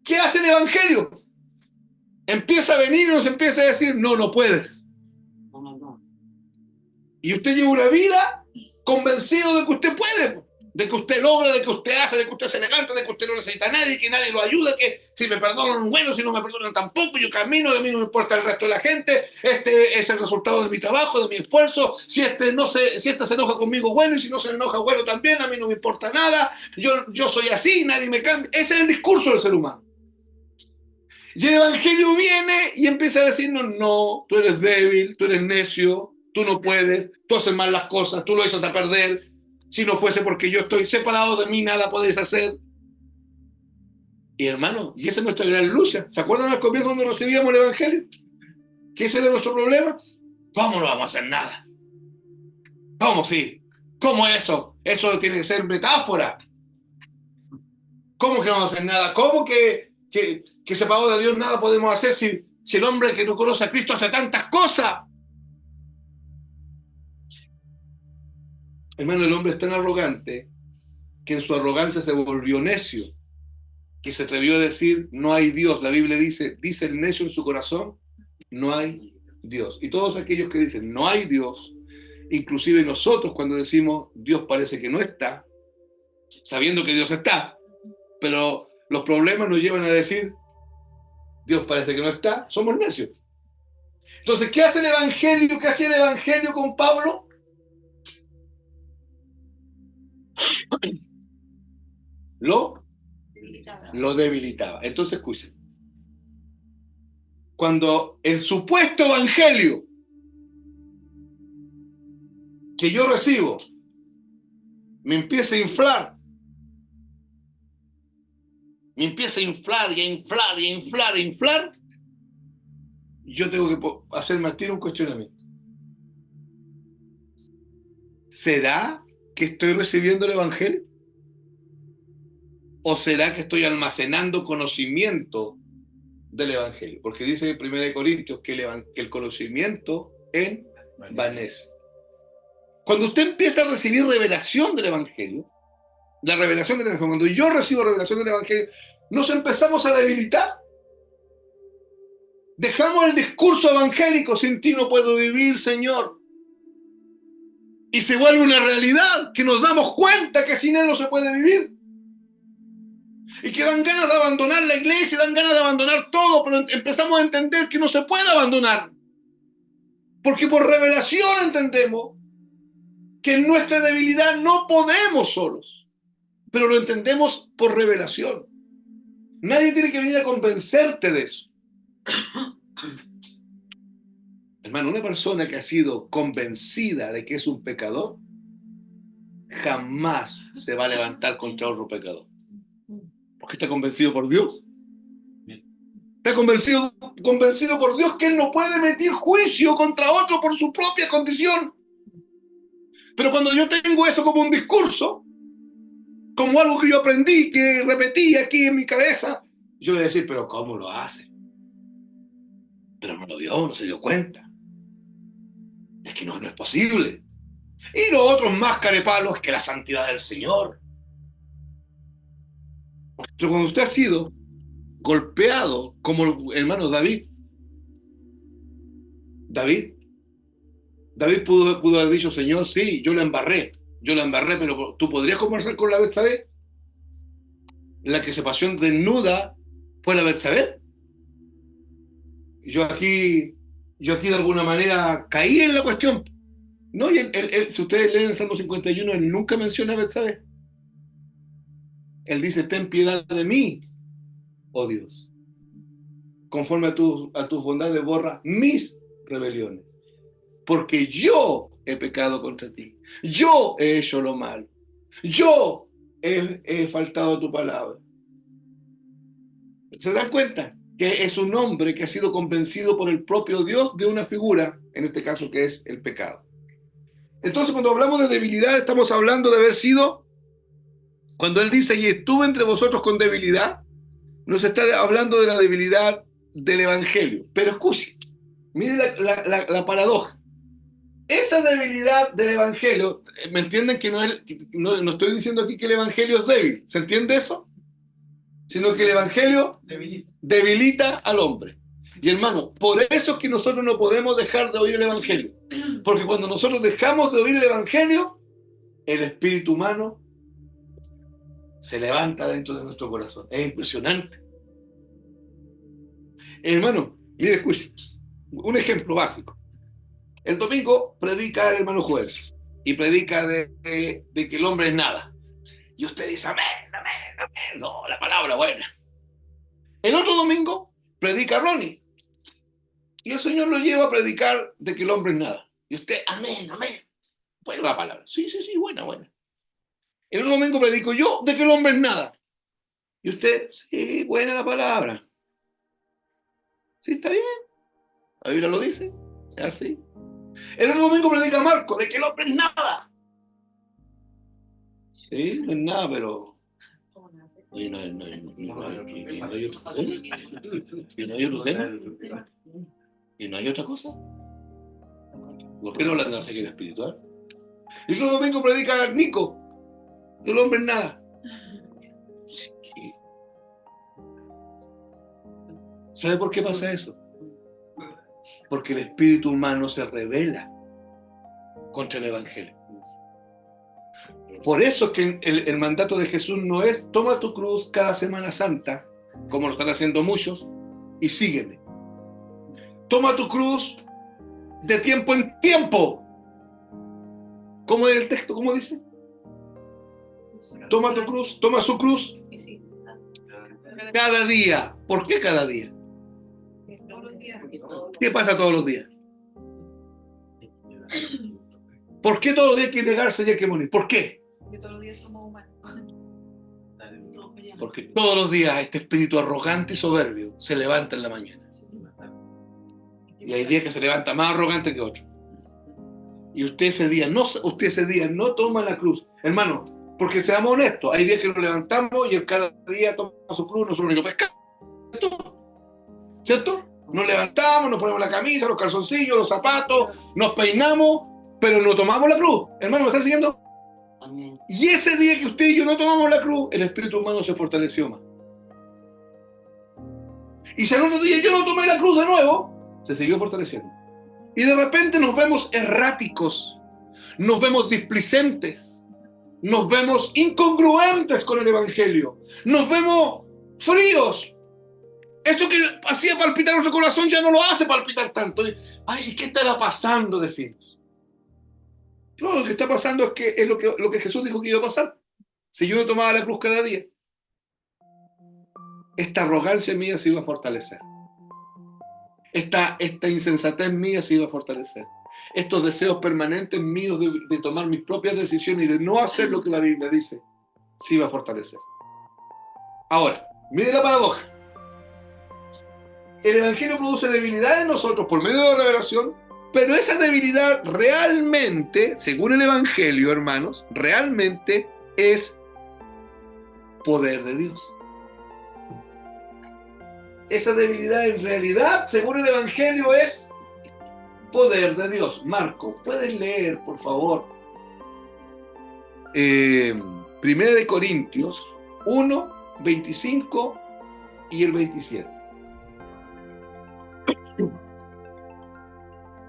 ¿Qué hace el evangelio? Empieza a venir y nos empieza a decir, no puedes. Y usted lleva una vida convencido de que usted puede, de que usted logra, de que usted hace, de que usted se levanta, de que usted no necesita a nadie, que nadie lo ayuda, que si me perdonan, bueno, si no me perdonan tampoco, yo camino, a mí no me importa el resto de la gente, este es el resultado de mi trabajo, de mi esfuerzo, si este se enoja conmigo, bueno, y si no se enoja, bueno, también, a mí no me importa nada, yo soy así, nadie me cambia. Ese es el discurso del ser humano. Y el evangelio viene y empieza a decirnos, no, tú eres débil, tú eres necio, tú no puedes, tú haces mal las cosas, tú lo echas a perder. Si no fuese porque yo estoy separado de mí, nada podéis hacer. Y hermano, y esa es nuestra gran lucha. ¿Se acuerdan al comienzo cuando recibíamos el evangelio? ¿Que ese era nuestro problema? ¿Cómo no vamos a hacer nada? ¿Cómo sí? ¿Cómo eso? Eso tiene que ser metáfora. ¿Cómo que no vamos a hacer nada? ¿Cómo que separado de Dios nada podemos hacer si el hombre que no conoce a Cristo hace tantas cosas? Hermano, el hombre es tan arrogante que en su arrogancia se volvió necio, que se atrevió a decir, no hay Dios. La Biblia dice el necio en su corazón, no hay Dios. Y todos aquellos que dicen, no hay Dios, inclusive nosotros cuando decimos, Dios parece que no está, sabiendo que Dios está, pero los problemas nos llevan a decir, Dios parece que no está, somos necios. Entonces, ¿qué hace el Evangelio? ¿Qué hacía el Evangelio con Pablo? Lo debilitaba. Entonces, escuchen. Cuando el supuesto evangelio que yo recibo me empieza a inflar, y a inflar, yo tengo que hacerme al tiro un cuestionamiento. ¿Será que estoy recibiendo el evangelio? ¿O será que estoy almacenando conocimiento del evangelio? Porque dice en 1 Corintios que el conocimiento envanece. Cuando usted empieza a recibir revelación del evangelio, cuando yo recibo revelación del evangelio, nos empezamos a debilitar. Dejamos el discurso evangélico, sin ti no puedo vivir, Señor. Y se vuelve una realidad que nos damos cuenta que sin Él no se puede vivir. Y que dan ganas de abandonar la iglesia, dan ganas de abandonar todo, pero empezamos a entender que no se puede abandonar. Porque por revelación entendemos que en nuestra debilidad no podemos solos, pero lo entendemos por revelación. Nadie tiene que venir a convencerte de eso. Hermano, una persona que ha sido convencida de que es un pecador, jamás se va a levantar contra otro pecador. Porque está convencido por Dios. Está convencido por Dios que Él no puede emitir juicio contra otro por su propia condición. Pero cuando yo tengo eso como un discurso, como algo que yo aprendí, que repetí aquí en mi cabeza, yo voy a decir, pero ¿cómo lo hace? Pero no lo vio, no se dio cuenta. Es que no es posible. Y los otros más carepalos es que la santidad del Señor. Pero cuando usted ha sido golpeado, como hermano David pudo haber dicho, Señor, sí, yo la embarré, pero tú podrías conversar con la Betsabé. La que se pasó desnuda fue la Betsabé. Yo aquí de alguna manera caí en la cuestión. No, y si ustedes leen el Salmo 51, él nunca menciona a Betsabé. Él dice, ten piedad de mí, oh Dios. Conforme a tus bondades borra mis rebeliones. Porque yo he pecado contra ti. Yo he hecho lo malo. Yo he faltado a tu palabra. ¿Se dan cuenta? Que es un hombre que ha sido convencido por el propio Dios de una figura, en este caso que es el pecado. Entonces, cuando hablamos de debilidad, estamos hablando de haber sido, cuando él dice, y estuve entre vosotros con debilidad, nos está hablando de la debilidad del evangelio. Pero escuche, mire la paradoja. Esa debilidad del evangelio, ¿me entienden que no estoy diciendo aquí que el evangelio es débil? ¿Se entiende eso? Sino que el evangelio debilita al hombre. Y hermano, por eso es que nosotros no podemos dejar de oír el evangelio. Porque cuando nosotros dejamos de oír el evangelio, el espíritu humano se levanta dentro de nuestro corazón. Es impresionante. Hermano, mire, escuche, un ejemplo básico. El domingo predica el hermano Juez y predica de que el hombre es nada. Y usted dice, amén, amén, amén. No, la palabra buena. El otro domingo predica Ronnie. Y el Señor lo lleva a predicar de que el hombre es nada. Y usted, amén, amén. Buena la palabra. Sí, sí, sí, buena, buena. El otro domingo predico yo de que el hombre es nada. Y usted, sí, buena la palabra. Sí, está bien. La Biblia lo dice. Es así. El otro domingo predica Marco de que el hombre es nada. Sí, no es nada, pero... ¿Y no hay otro tema? ¿Y no hay otro tema? ¿Y no hay otra cosa? ¿Por qué no hablan de la ceguera espiritual? Y el otro domingo predica Nico, el hombre es nada. Sí. ¿Sabe por qué pasa eso? Porque el espíritu humano se rebela contra el evangelio. Por eso es que el mandato de Jesús no es toma tu cruz cada Semana Santa, como lo están haciendo muchos, y sígueme. Toma tu cruz de tiempo en tiempo. ¿Cómo es el texto? ¿Cómo dice? Toma tu cruz, toma su cruz cada día. ¿Por qué cada día? ¿Qué pasa todos los días? ¿Por qué todos los días hay que negarse y hay que morir? ¿Por qué? Porque todos los días somos humanos. Porque todos los días este espíritu arrogante y soberbio se levanta en la mañana. Y hay días que se levanta más arrogante que otro. Y usted ese día no toma la cruz. Hermano, porque seamos honestos, hay días que nos levantamos y él cada día toma su cruz, nosotros lo pescamos. ¿Cierto? Nos levantamos, nos ponemos la camisa, los calzoncillos, los zapatos, nos peinamos, pero no tomamos la cruz. Hermano, ¿me están siguiendo? Y ese día que usted y yo no tomamos la cruz, el espíritu humano se fortaleció más. Y si al otro día yo no tomé la cruz de nuevo, se siguió fortaleciendo. Y de repente nos vemos erráticos, nos vemos displicentes, nos vemos incongruentes con el evangelio, nos vemos fríos. Eso que hacía palpitar nuestro corazón ya no lo hace palpitar tanto. Ay, ¿y qué estará pasando? Decimos. No, lo que está pasando es que es lo que Jesús dijo que iba a pasar. Si yo no tomaba la cruz cada día, esta arrogancia mía se iba a fortalecer. Esta insensatez mía se iba a fortalecer. Estos deseos permanentes míos de tomar mis propias decisiones y de no hacer lo que la Biblia dice, se iba a fortalecer. Ahora, mire la paradoja. El Evangelio produce debilidad en nosotros por medio de la revelación, pero esa debilidad realmente, según el Evangelio, hermanos, realmente es poder de Dios. Esa debilidad en realidad, según el Evangelio, es poder de Dios. Marco, ¿puedes leer, por favor? 1 de Corintios 1, 25 y el 27.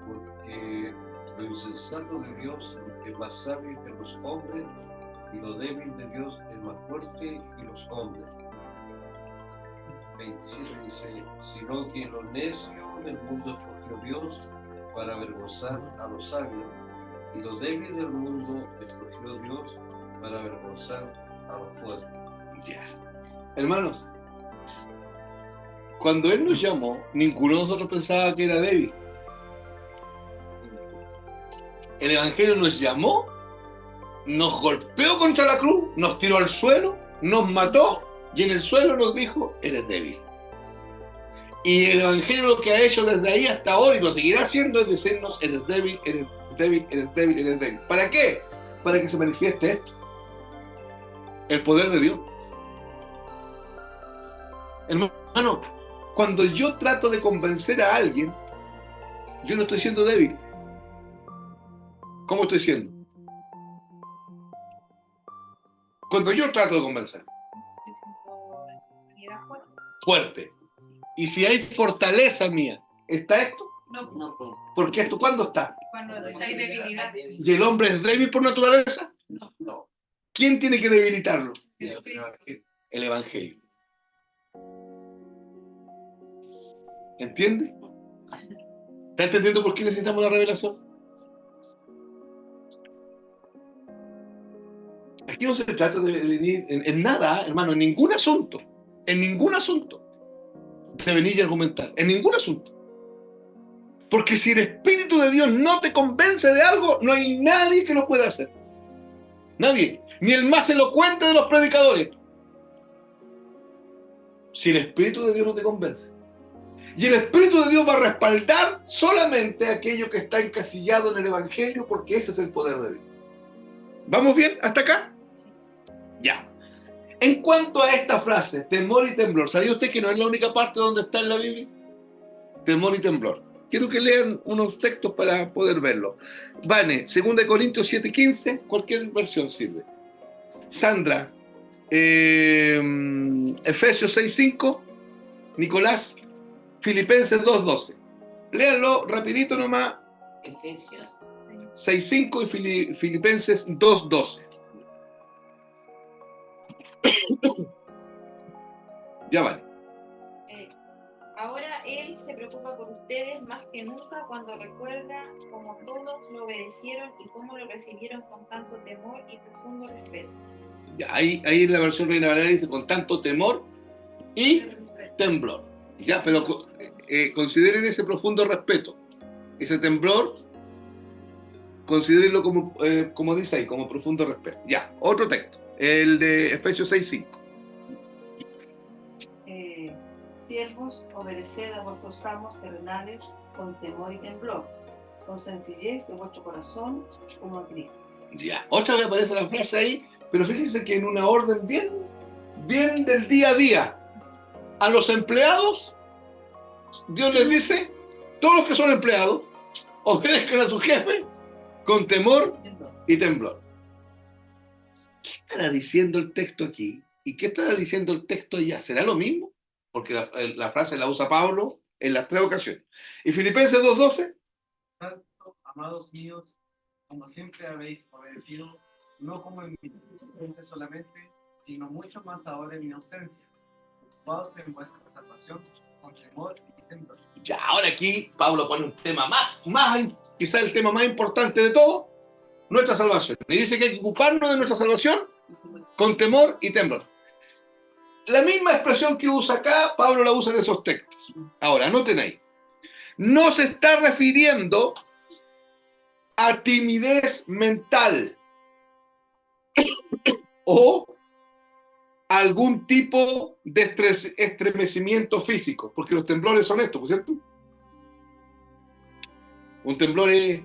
Porque lo insensato de Dios es más sabio que los hombres, y lo débil de Dios es más fuerte que los hombres. 27 dice, sino que lo necio del mundo escogió Dios para avergonzar a los sabios, y lo débil del mundo escogió Dios para avergonzar a los fuertes. Yeah. Hermanos, cuando Él nos llamó, ninguno de nosotros pensaba que era débil. El Evangelio nos llamó, nos golpeó contra la cruz, nos tiró al suelo, nos mató y en el suelo nos dijo, eres débil. Y el Evangelio lo que ha hecho desde ahí hasta hoy, y lo seguirá haciendo, es decirnos, eres débil, eres débil, eres débil, eres débil. ¿Para qué? Para que se manifieste esto. El poder de Dios. Hermano, cuando yo trato de convencer a alguien, yo no estoy siendo débil. ¿Cómo estoy siendo? Cuando yo trato de convencer. Fuerte. Y si hay fortaleza mía, ¿está esto? No. ¿Por qué esto? ¿Cuándo está? Cuando hay debilidad. ¿Y el hombre es débil por naturaleza? No. ¿Quién tiene que debilitarlo? El Evangelio. ¿Entiende? ¿Está entendiendo por qué necesitamos la revelación? Aquí no se trata de venir en nada, hermano, en ningún asunto, de venir y argumentar, en ningún asunto. Porque si el Espíritu de Dios no te convence de algo, no hay nadie que lo pueda hacer. Nadie, ni el más elocuente de los predicadores. Si el Espíritu de Dios no te convence. Y el Espíritu de Dios va a respaldar solamente aquello que está encasillado en el Evangelio, porque ese es el poder de Dios. ¿Vamos bien hasta acá? Ya. En cuanto a esta frase, temor y temblor, ¿sabía usted que no es la única parte donde está en la Biblia? Temor y temblor. Quiero que lean unos textos para poder verlo. Vane, 2 Corintios 7:15, cualquier versión sirve. Sandra, Efesios 6:5, Nicolás, Filipenses 2:12. Léanlo rapidito nomás. Efesios 6:5 y Filipenses 2:12. Ya vale. Ahora Él se preocupa por ustedes más que nunca cuando recuerda cómo todos lo obedecieron y cómo lo recibieron con tanto temor y profundo respeto. Ya, ahí en la versión Reina Valera dice con tanto temor y temblor. Ya, pero consideren ese profundo respeto. Ese temblor, considérenlo como dice ahí, como profundo respeto. Ya, otro texto. El de Efesios 6:5. Siervos, obedeced a vuestros amos terrenales con temor y temblor, con sencillez de vuestro corazón, como a Cristo. Ya, otra vez aparece la frase ahí, pero fíjense que en una orden bien del día a día. A los empleados, Dios les dice, todos los que son empleados, obedezcan a su jefe con temor y temblor. ¿Qué estará diciendo el texto aquí? ¿Y qué estará diciendo el texto allá? ¿Será lo mismo? Porque la frase la usa Pablo en las 3 ocasiones. ¿Y Filipenses 2:12? Tanto, amados míos, como siempre habéis obedecido, no como en mi presente solamente, sino mucho más ahora en mi ausencia. Ocupaos en vuestra salvación con temor y temblor. Ya, ahora aquí Pablo pone un tema más quizá el tema más importante de todo, nuestra salvación. Y dice que hay que ocuparnos de nuestra salvación con temor y temblor. La misma expresión que usa acá, Pablo la usa en esos textos. Ahora, anoten ahí. No se está refiriendo a timidez mental o algún tipo de estremecimiento físico, porque los temblores son estos, ¿cierto? Un temblor es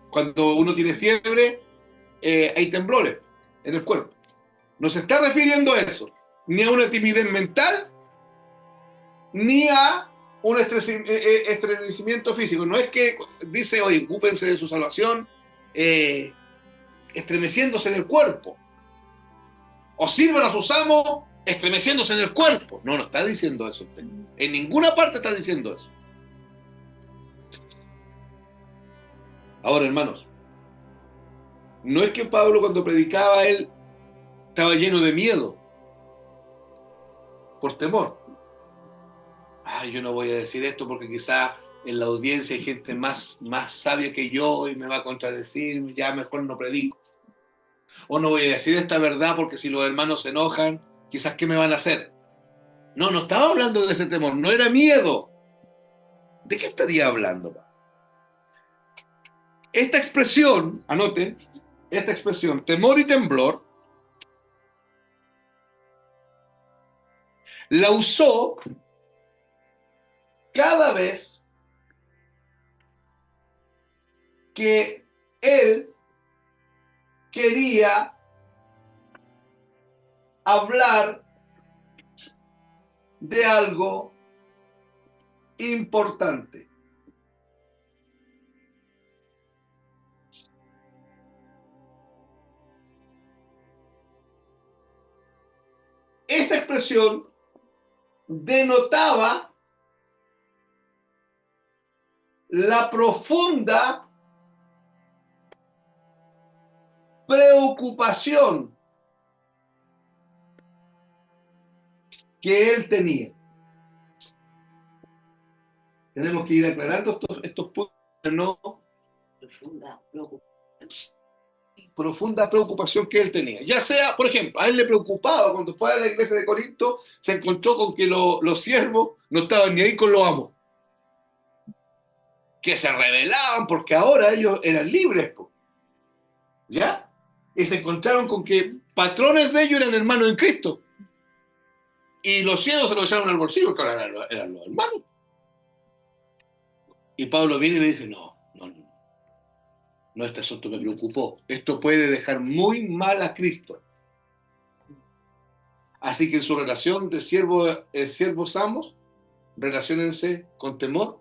cuando uno tiene fiebre, hay temblores en el cuerpo. No se está refiriendo a eso, ni a una timidez mental, ni a un estremecimiento físico. No es que dice, oye, ocúpense de su salvación, estremeciéndose en el cuerpo. O sirvan a sus amos estremeciéndose en el cuerpo. No está diciendo eso. En ninguna parte está diciendo eso. Ahora, hermanos, no es que Pablo cuando predicaba, él estaba lleno de miedo, por temor. Yo no voy a decir esto porque quizá en la audiencia hay gente más sabia que yo y me va a contradecir, ya mejor no predico. O no voy a decir esta verdad porque si los hermanos se enojan, quizás ¿qué me van a hacer? No estaba hablando de ese temor, no era miedo. ¿De qué estaría hablando? Esta expresión, anoten, esta expresión, temor y temblor, la usó cada vez que él quería hablar de algo importante. Esa expresión denotaba la profunda preocupación que él tenía. Tenemos que ir aclarando estos puntos, no profunda preocupación que él tenía. Ya sea, por ejemplo, a él le preocupaba cuando fue a la iglesia de Corinto, se encontró con que los siervos no estaban ni ahí con los amos, que se rebelaban porque ahora ellos eran libres, ¿ya? Y se encontraron con que patrones de ellos eran hermanos en Cristo. Y los siervos se los echaron al bolsillo, que ahora eran los hermanos. Y Pablo viene y le dice, no, este asunto me preocupó. Esto puede dejar muy mal a Cristo. Así que en su relación de siervos amos, relaciónense con temor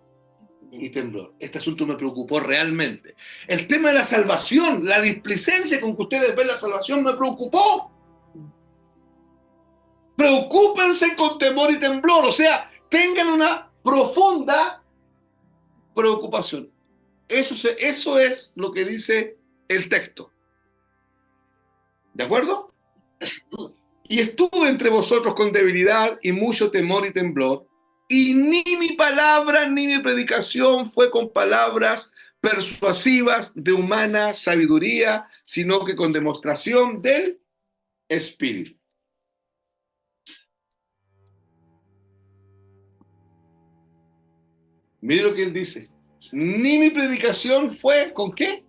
y temblor. Este asunto me preocupó realmente. El tema de la salvación, la displicencia con que ustedes ven la salvación me preocupó. Preocúpense con temor y temblor, o sea, tengan una profunda preocupación. Eso es lo que dice el texto. ¿De acuerdo? Y estuvo entre vosotros con debilidad y mucho temor y temblor, y ni mi palabra ni mi predicación fue con palabras persuasivas de humana sabiduría, sino que con demostración del Espíritu. Mire lo que él dice. Ni mi predicación fue ¿con qué?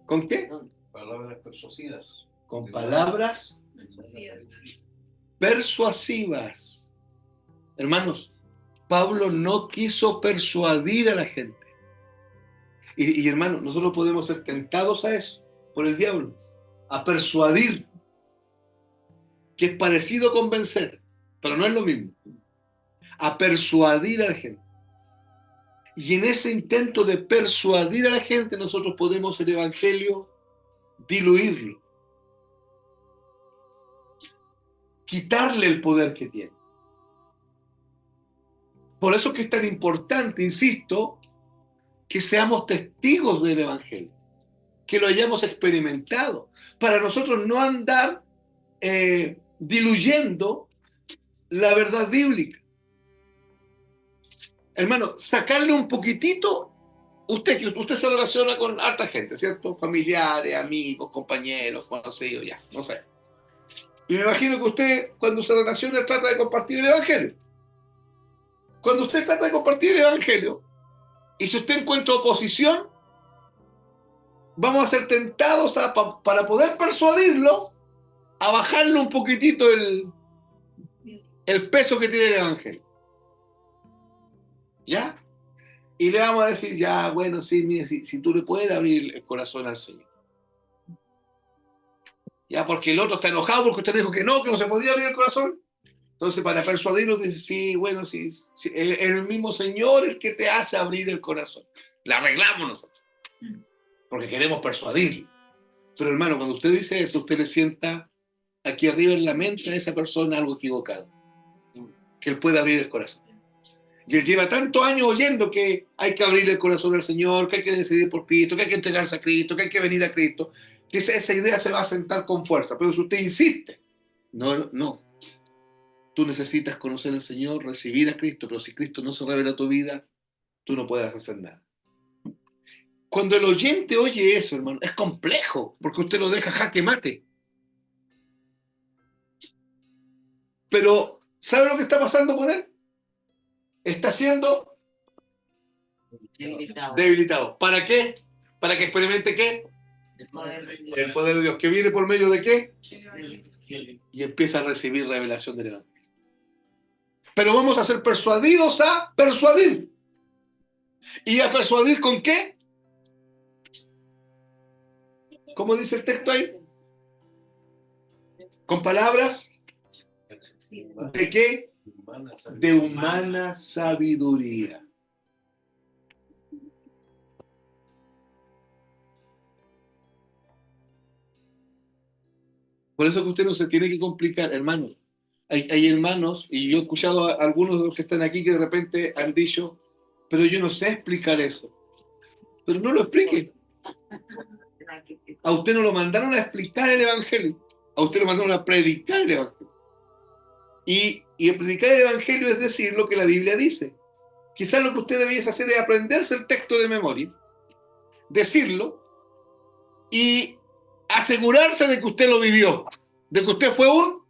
¿Con qué? Palabras persuasivas. Con palabras persuasivas. Hermanos, Pablo no quiso persuadir a la gente. Y hermanos, nosotros podemos ser tentados a eso, por el diablo, a persuadir, que es parecido a convencer, pero no es lo mismo. A persuadir a la gente. Y en ese intento de persuadir a la gente, nosotros podemos el evangelio diluirlo, quitarle el poder que tiene. Por eso es que es tan importante, insisto, que seamos testigos del evangelio, que lo hayamos experimentado, para nosotros no andar diluyendo la verdad bíblica. Hermano, sacarle un poquitito, usted se relaciona con harta gente, ¿cierto? Familiares, amigos, compañeros, conocidos, ya, no sé. Y me imagino que usted, cuando se relaciona, trata de compartir el evangelio. Cuando usted trata de compartir el evangelio, y si usted encuentra oposición, vamos a ser tentados para poder persuadirlo, a bajarle un poquitito el peso que tiene el evangelio. ¿Ya? Y le vamos a decir, ya, bueno, sí, mire, si tú le puedes abrir el corazón al Señor. Ya, porque el otro está enojado porque usted dijo que no se podía abrir el corazón. Entonces, para persuadirlo, dice, sí, bueno, sí, es el mismo Señor el que te hace abrir el corazón. La arreglamos nosotros, porque queremos persuadirlo. Pero hermano, cuando usted dice eso, usted le sienta aquí arriba en la mente a esa persona algo equivocado, que él puede abrir el corazón. Y él lleva tantos años oyendo que hay que abrir el corazón al Señor, que hay que decidir por Cristo, que hay que entregarse a Cristo, que hay que venir a Cristo, que esa idea se va a sentar con fuerza. Pero si usted insiste, no. Tú necesitas conocer al Señor, recibir a Cristo, pero si Cristo no se revela a tu vida, tú no puedes hacer nada. Cuando el oyente oye eso, hermano, es complejo, porque usted lo deja jaque mate. Pero, ¿sabe lo que está pasando con él? Está siendo debilitado. ¿Para qué? ¿Para que experimente qué? El poder de Dios. ¿Que viene por medio de qué? Y empieza a recibir revelación del Evangelio. Pero vamos a ser persuadidos a persuadir. ¿Y a persuadir con qué? ¿Cómo dice el texto ahí? Con palabras ¿de qué? De humana sabiduría. Por eso que usted no se tiene que complicar, hermano. Hay hermanos, y yo he escuchado a algunos de los que están aquí que de repente han dicho, pero yo no sé explicar eso. Pero no lo explique. A usted no lo mandaron a explicar el Evangelio. A usted lo mandaron a predicar el Evangelio. Y el predicar el Evangelio es decir lo que la Biblia dice. Quizás lo que usted debiese hacer es aprenderse el texto de memoria, decirlo y asegurarse de que usted lo vivió, de que usted fue un...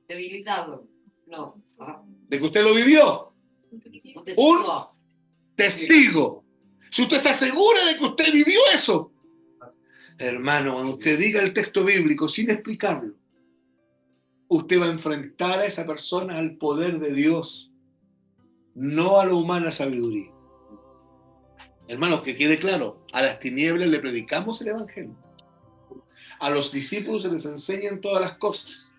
Debilitado. No. de que usted lo vivió, Un un testigo. Si usted se asegura de que usted vivió eso, hermano, cuando usted diga el texto bíblico sin explicarlo, usted va a enfrentar a esa persona al poder de Dios, no a la humana sabiduría. Hermanos, que quede claro, a las tinieblas le predicamos el Evangelio. A los discípulos se les enseñan todas las cosas.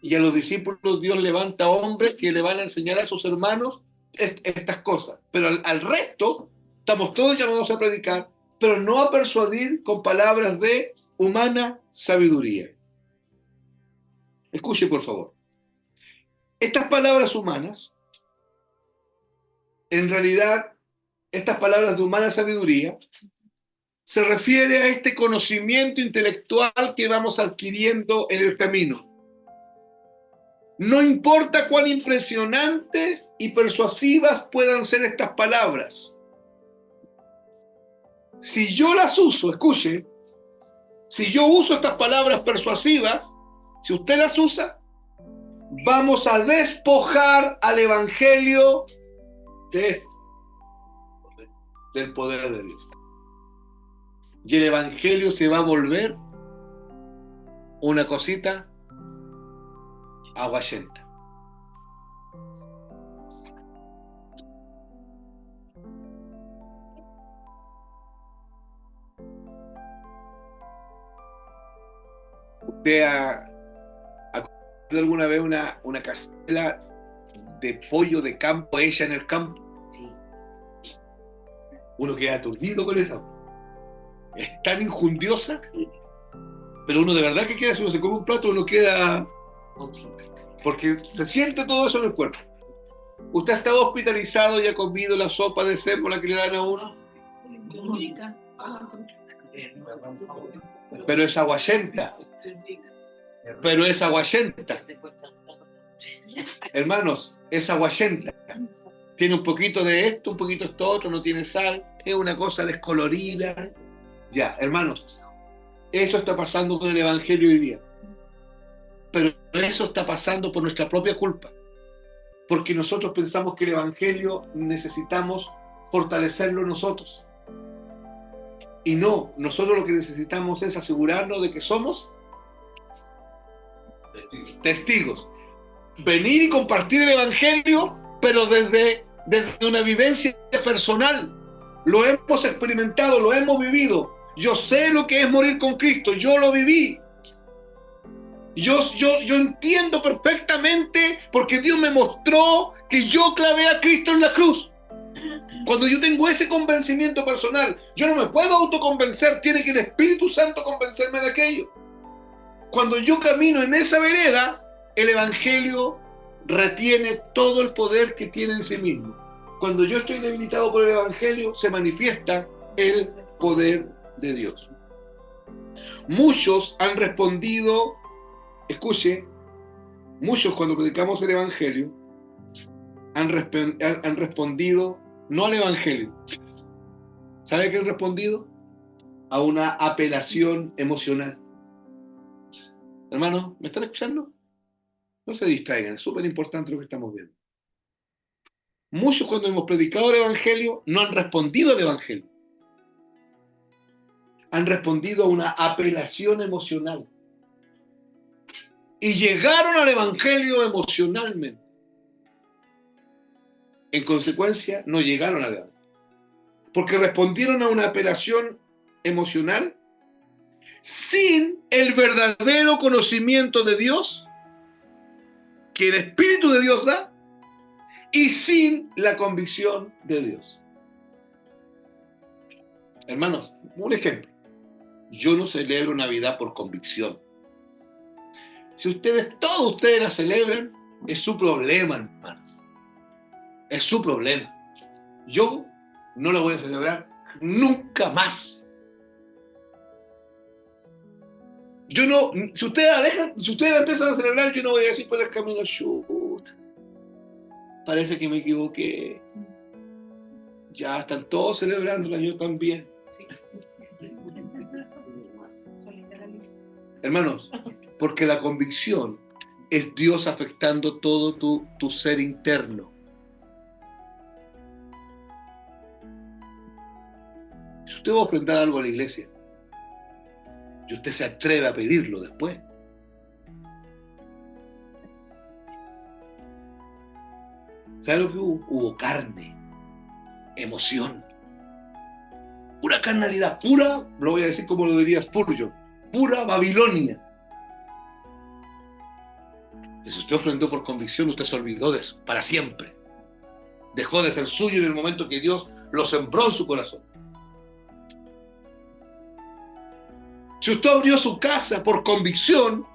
Y a los discípulos Dios levanta hombres que le van a enseñar a sus hermanos estas cosas. Pero al resto, estamos todos llamados a predicar, pero no a persuadir con palabras de humana sabiduría. Escuche, por favor. Estas palabras humanas, en realidad, estas palabras de humana sabiduría, se refiere a este conocimiento intelectual que vamos adquiriendo en el camino. No importa cuán impresionantes y persuasivas puedan ser estas palabras. Si yo las uso, escuche, si yo uso estas palabras persuasivas, si usted las usa, vamos a despojar al Evangelio del poder de Dios. Y el Evangelio se va a volver una cosita aguachenta. ¿Usted ha comido alguna vez una cazuela de pollo de campo hecha en el campo? Sí. Uno queda aturdido con eso. Es tan injundiosa, pero uno de verdad que queda, si uno se come un plato, uno queda... porque se siente todo eso en el cuerpo. ¿Usted ha estado hospitalizado y ha comido la sopa de sémola que le dan a uno? Pero es aguachenta. Pero es aguachenta. Hermanos, es aguachenta. Tiene un poquito de esto, un poquito de esto otro, no tiene sal. Es una cosa descolorida. Ya, hermanos, eso está pasando con el Evangelio hoy día. Pero eso está pasando por nuestra propia culpa. Porque nosotros pensamos que el Evangelio necesitamos fortalecerlo nosotros. Y no, nosotros lo que necesitamos es asegurarnos de que somos testigos. Venir y compartir el Evangelio, pero desde una vivencia personal. Lo hemos experimentado, lo hemos vivido. Yo sé lo que es morir con Cristo, yo lo viví. Yo entiendo perfectamente porque Dios me mostró que yo clavé a Cristo en la cruz. Cuando yo tengo ese convencimiento personal, yo no me puedo autoconvencer, tiene que el Espíritu Santo convencerme de aquello. Cuando yo camino en esa vereda, el Evangelio retiene todo el poder que tiene en sí mismo. Cuando yo estoy debilitado por el Evangelio, se manifiesta el poder de Dios. Muchos han respondido, escuche, muchos cuando predicamos el Evangelio han respondido no al Evangelio. ¿Sabe a qué han respondido? A una apelación emocional. Hermanos, ¿me están escuchando? No se distraigan, es súper importante lo que estamos viendo. Muchos cuando hemos predicado el Evangelio no han respondido al Evangelio. Han respondido a una apelación emocional. Y llegaron al Evangelio emocionalmente. En consecuencia, no llegaron al Evangelio. Porque respondieron a una apelación emocional sin el verdadero conocimiento de Dios que el Espíritu de Dios da y sin la convicción de Dios. Hermanos, un ejemplo. Yo no celebro Navidad por convicción. Si todos ustedes la celebran, es su problema, hermanos. Es su problema. Yo no la voy a celebrar nunca más. Yo no, si ustedes la dejan, si ustedes la empiezan a celebrar, yo no voy a decir por el camino, shoot, parece que me equivoqué. Ya están todos celebrándola, yo también. Sí. Son literalistas. Hermanos, porque la convicción es Dios afectando todo tu ser interno. Si usted va a ofrendar algo a la iglesia y usted se atreve a pedirlo después, ¿sabe lo que hubo? Hubo carne, emoción, pura carnalidad, pura, lo voy a decir como lo diría Spurgeon, pura Babilonia. Y si usted ofrendó por convicción, usted se olvidó de eso, para siempre. Dejó de ser suyo en el momento que Dios lo sembró en su corazón. Si usted abrió su casa por convicción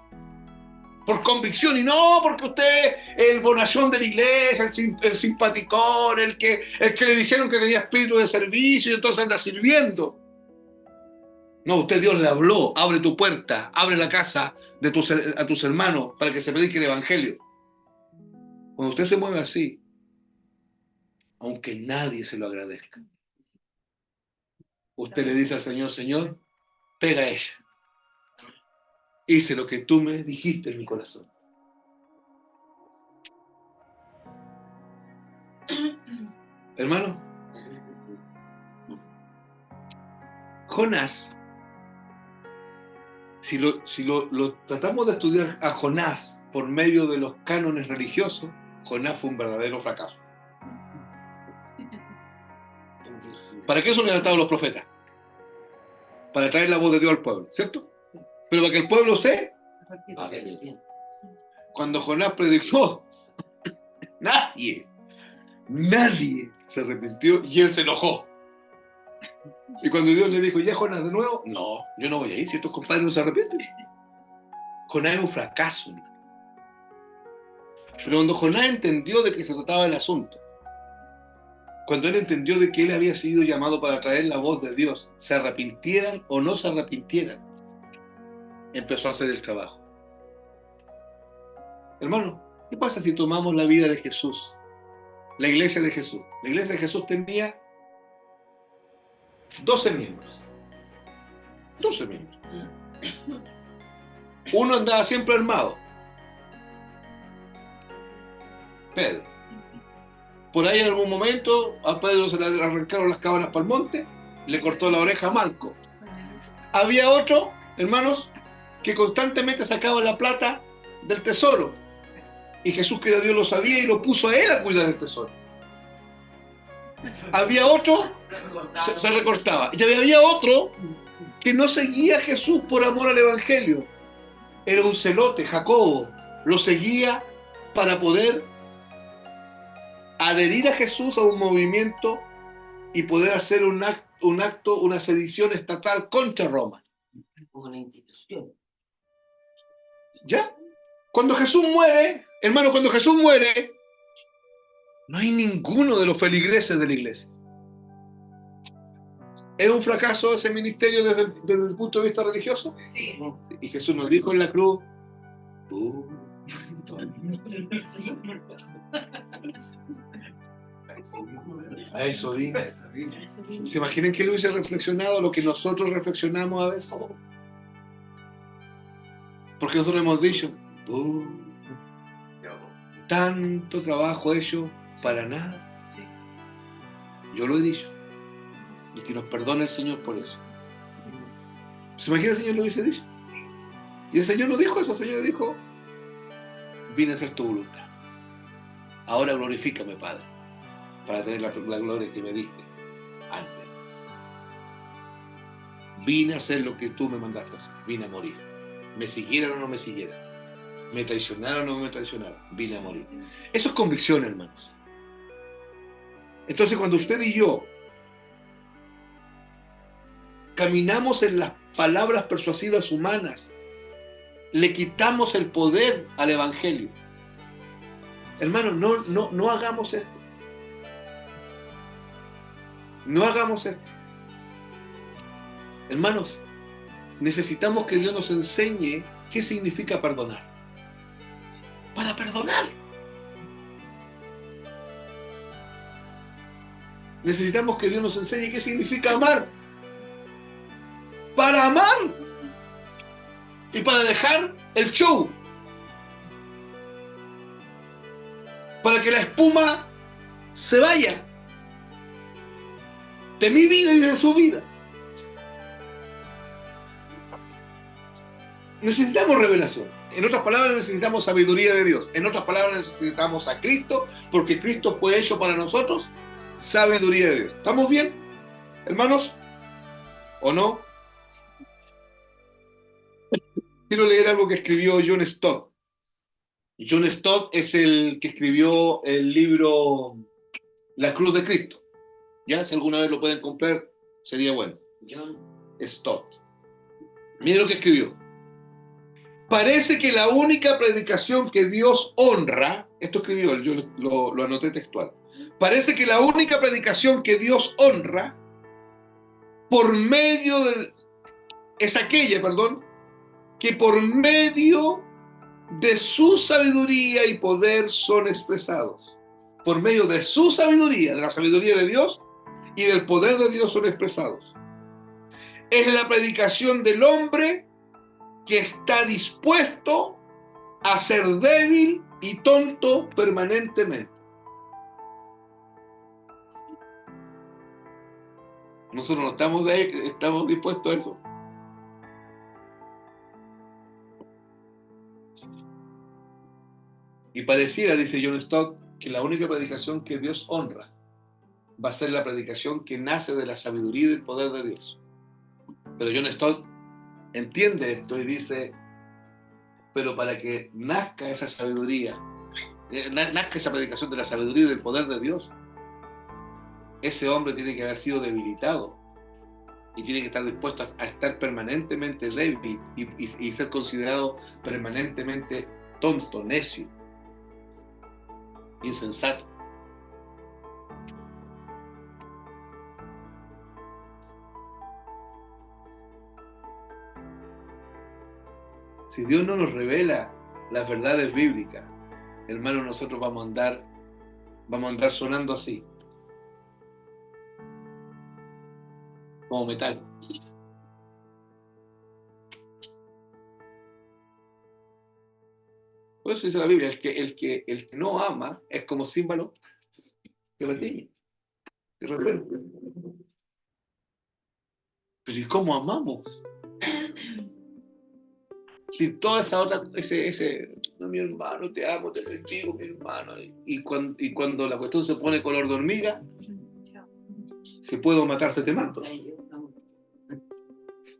y no porque usted es el bonachón de la iglesia, el simpaticón, el que le dijeron que tenía espíritu de servicio y entonces anda sirviendo. No, usted Dios le habló, abre tu puerta, abre la casa a tus hermanos para que se predique el evangelio. Cuando usted se mueve así, aunque nadie se lo agradezca, usted le dice al Señor, Señor, pega a ella. Hice lo que tú me dijiste en mi corazón. Hermano, Jonás, si lo tratamos de estudiar a Jonás por medio de los cánones religiosos, Jonás fue un verdadero fracaso. ¿Para qué son levantados los profetas? Para traer la voz de Dios al pueblo, ¿cierto? Pero para que el pueblo se... Cuando Jonás predicó, nadie se arrepintió y él se enojó. Y cuando Dios le dijo, ¿ya Jonás de nuevo? No, yo no voy a ir si estos compadres no se arrepienten. Jonás es un fracaso, ¿no? Pero cuando Jonás entendió de qué se trataba el asunto, cuando él entendió de que él había sido llamado para traer la voz de Dios, se arrepintieran o no se arrepintieran, empezó a hacer el trabajo. Hermano, ¿qué pasa si tomamos la vida de Jesús? La iglesia de Jesús. La iglesia de Jesús tenía 12 miembros. 12 miembros. Uno andaba siempre armado. Pedro. Por ahí en algún momento a Pedro se le arrancaron las cabras para el monte, le cortó la oreja a Malco. Había otro, hermanos, que constantemente sacaba la plata del tesoro. Y Jesús, que era Dios, lo sabía y lo puso a él a cuidar del tesoro. Había otro, se recortaba. Y había otro que no seguía a Jesús por amor al evangelio. Era un celote, Jacobo. Lo seguía para poder adherir a Jesús a un movimiento y poder hacer un acto, una sedición estatal contra Roma. Una institución. ¿Ya? Cuando Jesús muere, hermano, cuando Jesús muere, no hay ninguno de los feligreses de la iglesia. ¿Es un fracaso ese ministerio desde el punto de vista religioso? Sí. Y Jesús nos dijo en la cruz, a eso vi. ¿Se imaginan que él hubiese reflexionado lo que nosotros reflexionamos a veces? Porque nosotros hemos dicho, tanto trabajo hecho para nada. Yo lo he dicho. Y que nos perdone el Señor por eso. ¿Se imagina el Señor lo hubiese dicho? Y el Señor no dijo eso, el Señor dijo, vine a hacer tu voluntad. Ahora glorifícame, Padre, para tener la gloria que me diste antes. Vine a hacer lo que tú me mandaste a hacer. Vine a morir. Me siguieran o no me siguieran. Me traicionaron o no me traicionaron. Vine a morir. Eso es convicción, hermanos. Entonces, cuando usted y yo caminamos en las palabras persuasivas humanas, le quitamos el poder al evangelio. Hermanos, no hagamos esto. No hagamos esto. Hermanos, necesitamos que Dios nos enseñe qué significa perdonar. Para perdonar. Necesitamos que Dios nos enseñe qué significa amar. Para amar. Y para dejar el show. Para que la espuma se vaya. De mi vida y de su vida. Necesitamos revelación. En otras palabras, necesitamos sabiduría de Dios. En otras palabras, necesitamos a Cristo, porque Cristo fue hecho para nosotros sabiduría de Dios. ¿Estamos bien, hermanos? ¿O no? Quiero leer algo que escribió John Stott. John Stott es el que escribió el libro La Cruz de Cristo. Ya, si alguna vez lo pueden comprar, sería bueno. John Stott. Miren lo que escribió. Parece que la única predicación que Dios honra, esto escribió él, yo lo anoté textual. Parece que la única predicación que Dios honra es aquella, que por medio de su sabiduría y poder son expresados. Por medio de su sabiduría, de la sabiduría de Dios y del poder de Dios son expresados. Es la predicación del hombre que está dispuesto a ser débil y tonto permanentemente. Nosotros no estamos de ahí, estamos dispuestos a eso. Y pareciera, dice John Stott, que la única predicación que Dios honra va a ser la predicación que nace de la sabiduría y del poder de Dios. Pero John Stott entiende esto y dice, pero para que nazca esa sabiduría, nazca esa predicación de la sabiduría y del poder de Dios, ese hombre tiene que haber sido debilitado y tiene que estar dispuesto a estar permanentemente débil y ser considerado permanentemente tonto, necio, insensato. Si Dios no nos revela las verdades bíblicas, hermanos, nosotros vamos a andar sonando así, como metal. Por eso dice la Biblia, el que no ama es como címbalo que retiñe, que resuena. Pero ¿y cómo amamos? Si toda esa otra, no, mi hermano, te amo, te bendigo, mi hermano, y cuando la cuestión se pone color de hormiga, si puedo matarte, te mato.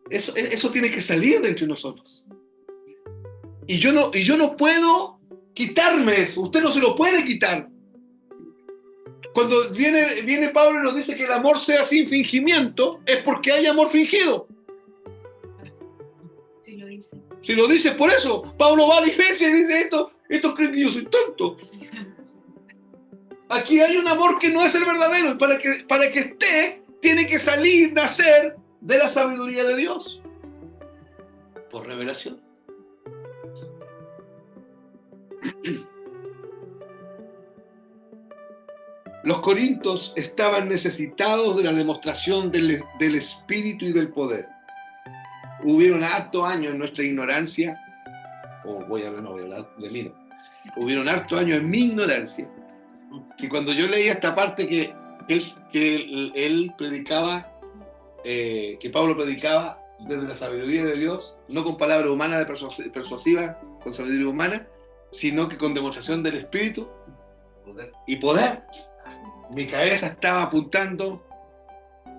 Eso tiene que salir de entre nosotros. Y yo no puedo quitarme eso. Usted no se lo puede quitar. Cuando viene Pablo y nos dice que el amor sea sin fingimiento, es porque hay amor fingido. Sí lo dice. Si lo dice por eso, Pablo va a la iglesia y dice estos creen que yo soy tonto. Aquí hay un amor que no es el verdadero, y para que esté, tiene que nacer de la sabiduría de Dios. Por revelación. Los corintios estaban necesitados de la demostración del espíritu y del poder. Hubieron hartos años en nuestra ignorancia, voy a hablar de mí, no. Hubieron hartos años en mi ignorancia, que cuando yo leía esta parte que él predicaba, que Pablo predicaba desde la sabiduría de Dios, no con palabras humanas persuasivas, con sabiduría humana, sino que con demostración del espíritu y poder, mi cabeza estaba apuntando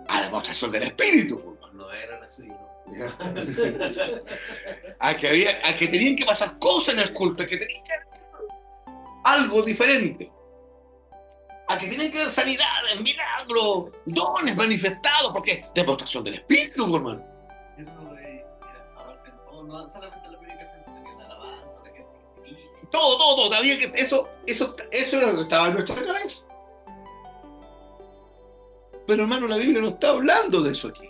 a la demostración del espíritu. No era así, ¿no? a que tenían que pasar cosas en el culto, a que tenían que hacer algo diferente, a que tienen que haber sanidades, milagros, dones manifestados, porque demostración del espíritu, hermano. Eso abarca todo, no solamente la predicación, sino que la alabanza, la que todo, había que eso era lo que estaba en nuestra cabeza. Pero hermano, la Biblia no está hablando de eso aquí.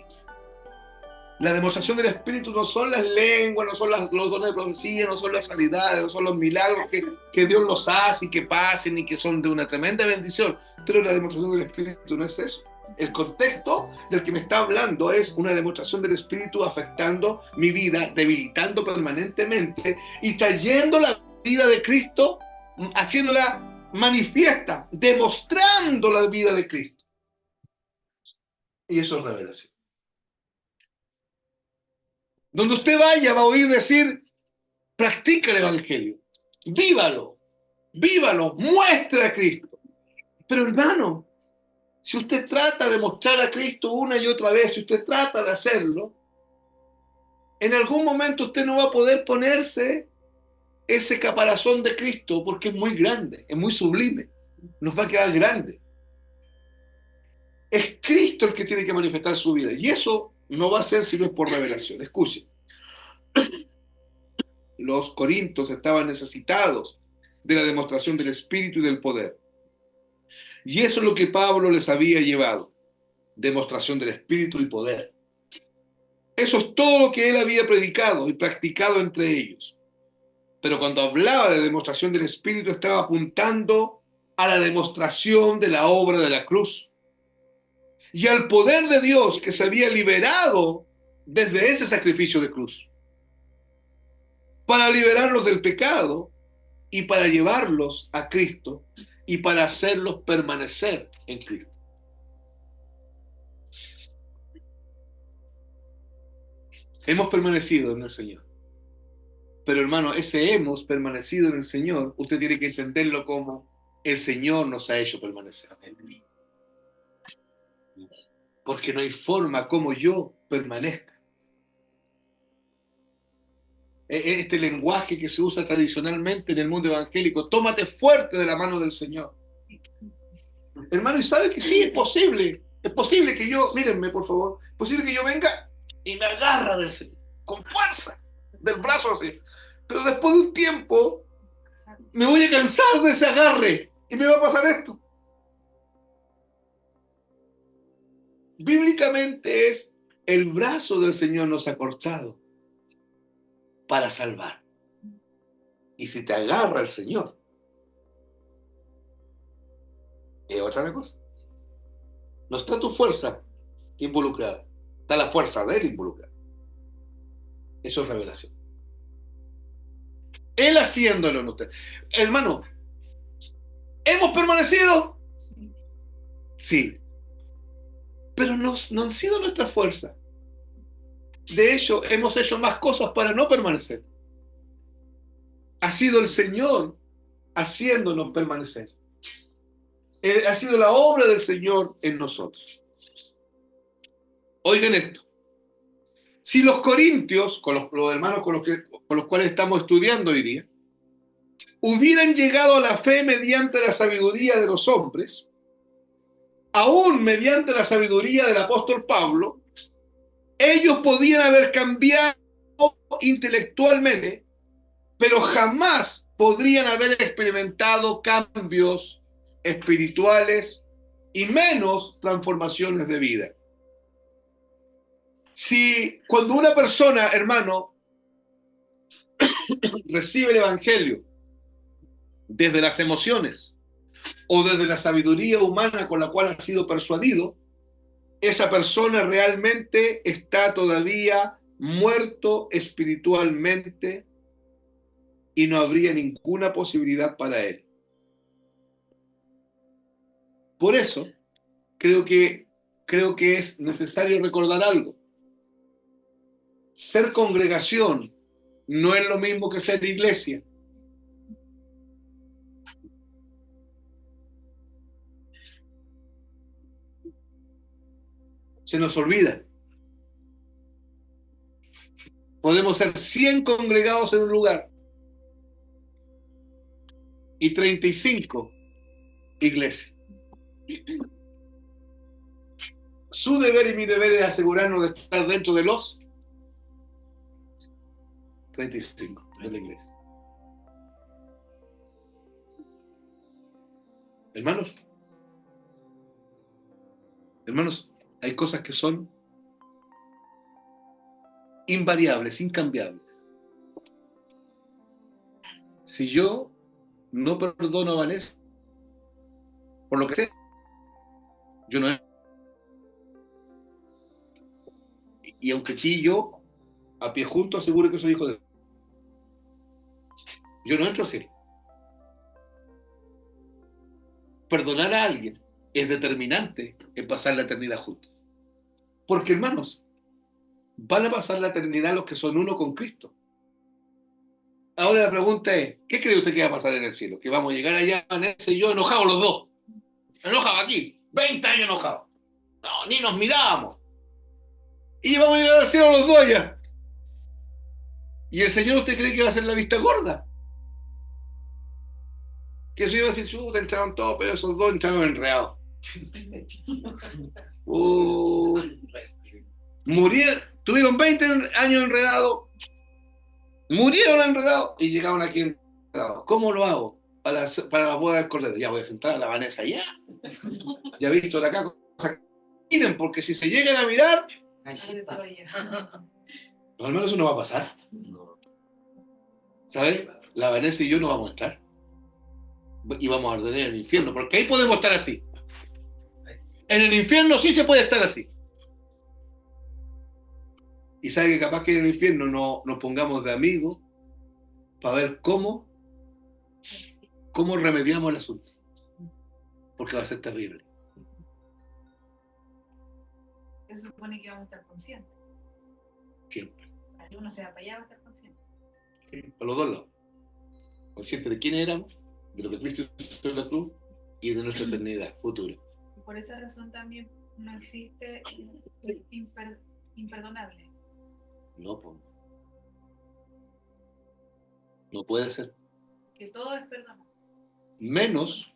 La demostración del Espíritu no son las lenguas, no son los dones de profecía, no son las sanidades, no son los milagros que Dios los hace y que pasen y que son de una tremenda bendición. Pero la demostración del Espíritu no es eso. El contexto del que me está hablando es una demostración del Espíritu afectando mi vida, debilitando permanentemente y trayendo la vida de Cristo, haciéndola manifiesta, demostrando la vida de Cristo. Y eso es revelación. Donde usted vaya va a oír decir, practica el Evangelio, vívalo, vívalo, muestra a Cristo. Pero hermano, si usted trata de mostrar a Cristo una y otra vez, si usted trata de hacerlo, en algún momento usted no va a poder ponerse ese caparazón de Cristo porque es muy grande, es muy sublime, nos va a quedar grande. Es Cristo el que tiene que manifestar su vida y eso no va a ser si no es por revelación. Escuchen. Los corintios estaban necesitados de la demostración del Espíritu y del poder. Y eso es lo que Pablo les había llevado. Demostración del Espíritu y poder. Eso es todo lo que él había predicado y practicado entre ellos. Pero cuando hablaba de demostración del Espíritu estaba apuntando a la demostración de la obra de la cruz. Y al poder de Dios que se había liberado desde ese sacrificio de cruz. Para liberarlos del pecado y para llevarlos a Cristo y para hacerlos permanecer en Cristo. Hemos permanecido en el Señor. Pero hermano, ese hemos permanecido en el Señor, usted tiene que entenderlo como el Señor nos ha hecho permanecer. Porque no hay forma como yo permanezca. Este lenguaje que se usa tradicionalmente en el mundo evangélico, tómate fuerte de la mano del Señor. Hermano, y sabe que sí, es posible que yo, mírenme por favor, es posible que yo venga y me agarra del Señor, con fuerza, del brazo así. Pero después de un tiempo, me voy a cansar de ese agarre y me va a pasar esto. Bíblicamente es, el brazo del Señor nos ha cortado para salvar. Y si te agarra el Señor, es otra cosa. No está tu fuerza involucrada, está la fuerza de Él involucrada. Eso es revelación. Él haciéndolo en usted. Hermano, ¿hemos permanecido? Sí. Pero no han sido nuestra fuerza. De hecho, hemos hecho más cosas para no permanecer. Ha sido el Señor haciéndonos permanecer. Ha sido la obra del Señor en nosotros. Oigan esto. Si los corintios, con los hermanos con los cuales estamos estudiando hoy día, hubieran llegado a la fe mediante la sabiduría de los hombres, aún mediante la sabiduría del apóstol Pablo, ellos podían haber cambiado intelectualmente, pero jamás podrían haber experimentado cambios espirituales y menos transformaciones de vida. Si cuando una persona, hermano, recibe el Evangelio desde las emociones o desde la sabiduría humana con la cual ha sido persuadido, esa persona realmente está todavía muerto espiritualmente y no habría ninguna posibilidad para él. Por eso, creo que es necesario recordar algo. Ser congregación no es lo mismo que ser iglesia. Se nos olvida. Podemos ser 100 congregados en un lugar y 35 iglesias. Su deber y mi deber es asegurarnos de estar dentro de los 35 de la iglesia. Hermanos, hay cosas que son invariables, incambiables. Si yo no perdono a Vanessa, por lo que sé, yo no. Y aunque aquí yo, a pie junto, aseguro que soy hijo de Dios, yo no entro así. Perdonar a alguien es determinante en pasar la eternidad juntos. Porque, hermanos, van a pasar la eternidad los que son uno con Cristo. Ahora la pregunta es, ¿qué cree usted que va a pasar en el cielo? Que vamos a llegar allá, Vanessa y yo, enojados los dos. Enojados aquí, 20 años enojados. No, ni nos mirábamos. Y vamos a llegar al cielo los dos ya. ¿Y el Señor usted cree que va a hacer la vista gorda? Que eso iba a decir, chuta, entraron todos, pero esos dos entraron enredados. Murieron, tuvieron 20 años enredados, murieron enredados y llegaron aquí enredados. ¿Cómo lo hago? Para la boda del Cordero. Ya voy a sentar a la Vanessa ya. Ya he visto de acá cosas. Miren, porque si se llegan a mirar, no, al menos eso no va a pasar. ¿Sabes? La Vanessa y yo no vamos a entrar. Y vamos a arder en el infierno, porque ahí podemos estar así. En el infierno sí se puede estar así. Y sabe que capaz que en el infierno nos pongamos de amigos para ver cómo remediamos el asunto. Porque va a ser terrible. Se supone que vamos a estar conscientes. Siempre. Uno se va para allá, va a estar consciente. Sí, a los dos lados. Conscientes de quién éramos, de lo que Cristo hizo en la cruz y de nuestra eternidad futura. Y por esa razón también no existe imperdonable. No, pues. No puede ser. Que todo es perdonable. Menos.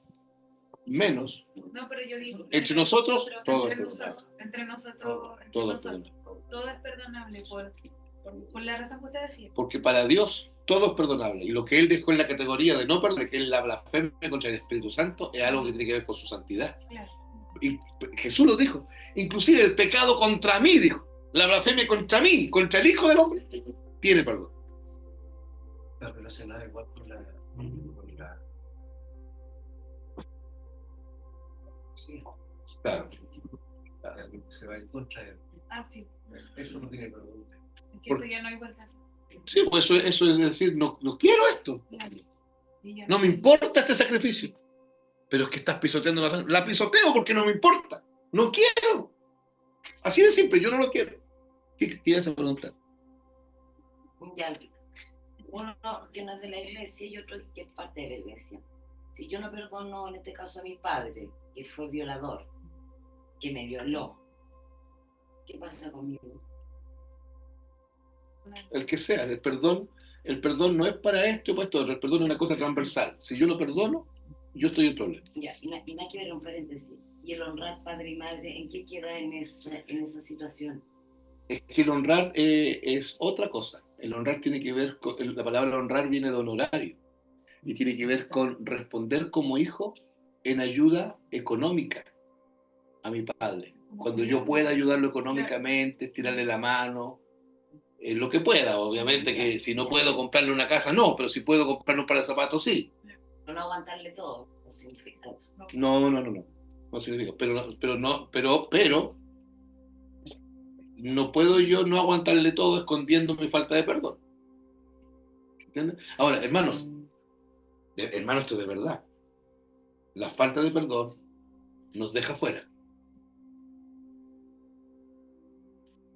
No, pero yo digo. Entre nosotros, todo es perdonable. Entre nosotros, Todo es perdonable. todo es perdonable por la razón que usted decía. Porque para Dios todo es perdonable. Y lo que Él dejó en la categoría de no perdonar, que es la blasfemia contra el Espíritu Santo, es algo que tiene que ver con su santidad. Claro. Y Jesús lo dijo. Inclusive el pecado contra mí, dijo. La blasfemia contra mí, contra el Hijo del Hombre, tiene perdón. Está relacionada igual con la... Sí. Claro. Se va en contra de... Sí. Eso no tiene perdón. Es que eso ya no hay vuelta. Sí, pues eso es decir, no quiero esto. Claro. No me importa este sacrificio. Pero es que estás pisoteando la sangre. La pisoteo porque no me importa. No quiero. Así de simple, yo no lo quiero. ¿Qué ibas a preguntar? Ya, uno que no es de la iglesia y otro que es parte de la iglesia. Si yo no perdono, en este caso a mi padre, que fue violador, que me violó, ¿qué pasa conmigo? El que sea, el perdón no es para esto o para esto otro. El perdón es una cosa transversal. Si yo lo perdono, yo estoy en problema. Ya, y nada que ver, un paréntesis. ¿Y el honrar padre y madre, en qué queda en esa situación? Es que el honrar es otra cosa. El honrar tiene que ver con, la palabra honrar viene de honorario y tiene que ver con responder como hijo en ayuda económica a mi padre. Cuando yo pueda ayudarlo económicamente, estirarle la mano, lo que pueda. Obviamente que si no puedo comprarle una casa, no, pero si puedo comprarle un par de zapatos, sí. No aguantarle todo, no significa eso. No. No significa, pero no puedo yo no aguantarle todo escondiendo mi falta de perdón. ¿Entiendes? Ahora, hermanos, esto de verdad. La falta de perdón nos deja fuera.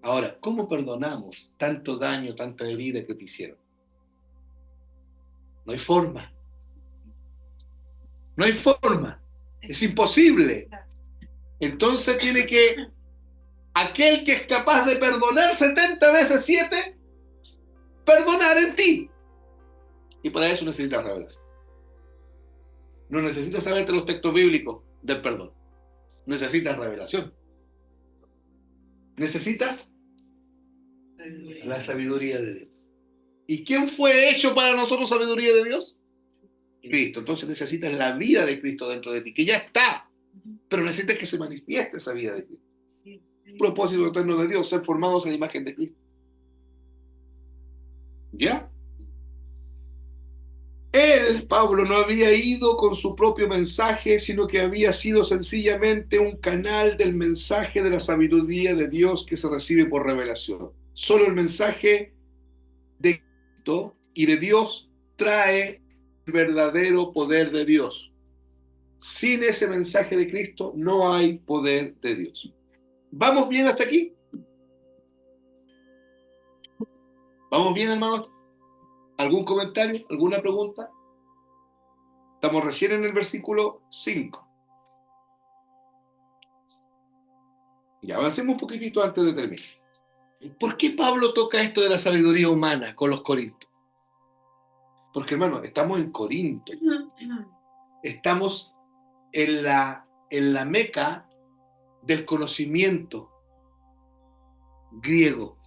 Ahora, ¿cómo perdonamos tanto daño, tanta herida que te hicieron? No hay forma. No hay forma. Es imposible. Entonces tiene que aquel que es capaz de perdonar 70 veces 7, perdonar en ti. Y para eso necesitas revelación. No necesitas saberte los textos bíblicos del perdón. Necesitas revelación. Necesitas la sabiduría de Dios. ¿Y quién fue hecho para nosotros sabiduría de Dios? Cristo. Entonces necesitas la vida de Cristo dentro de ti, que ya está. Pero necesitas que se manifieste esa vida de Cristo. Propósito eterno de Dios, ser formados en la imagen de Cristo. ¿Ya? Él, Pablo, no había ido con su propio mensaje, sino que había sido sencillamente un canal del mensaje de la sabiduría de Dios que se recibe por revelación. Solo el mensaje de Cristo y de Dios trae el verdadero poder de Dios. Sin ese mensaje de Cristo no hay poder de Dios. ¿Vamos bien hasta aquí? ¿Vamos bien, hermanos? ¿Algún comentario? ¿Alguna pregunta? Estamos recién en el versículo 5. Y avancemos un poquitito antes de terminar. ¿Por qué Pablo toca esto de la sabiduría humana con los corintios? Porque, hermano, estamos en Corinto. Estamos en la meca del conocimiento griego.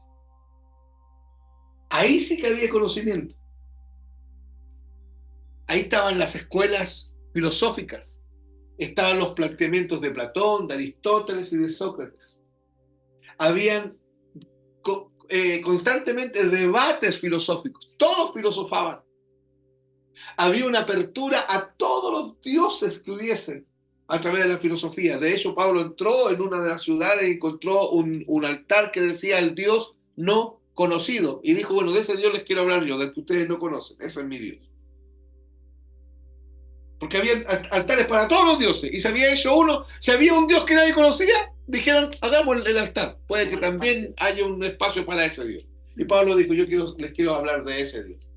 Ahí sí que había conocimiento. Ahí estaban las escuelas filosóficas. Estaban los planteamientos de Platón, de Aristóteles y de Sócrates. Habían constantemente debates filosóficos. Todos filosofaban. Había una apertura a todos los dioses que hubiesen a través de la filosofía. De hecho, Pablo entró en una de las ciudades y encontró un altar que decía el Dios no conocido. Y dijo, bueno, de ese Dios les quiero hablar yo, del que ustedes no conocen. Ese es mi Dios. Porque había altares para todos los dioses. Y se había hecho uno, si había un Dios que nadie conocía, dijeron, hagamos el altar. Puede que también haya un espacio para ese Dios. Y Pablo dijo, les quiero hablar de ese Dios.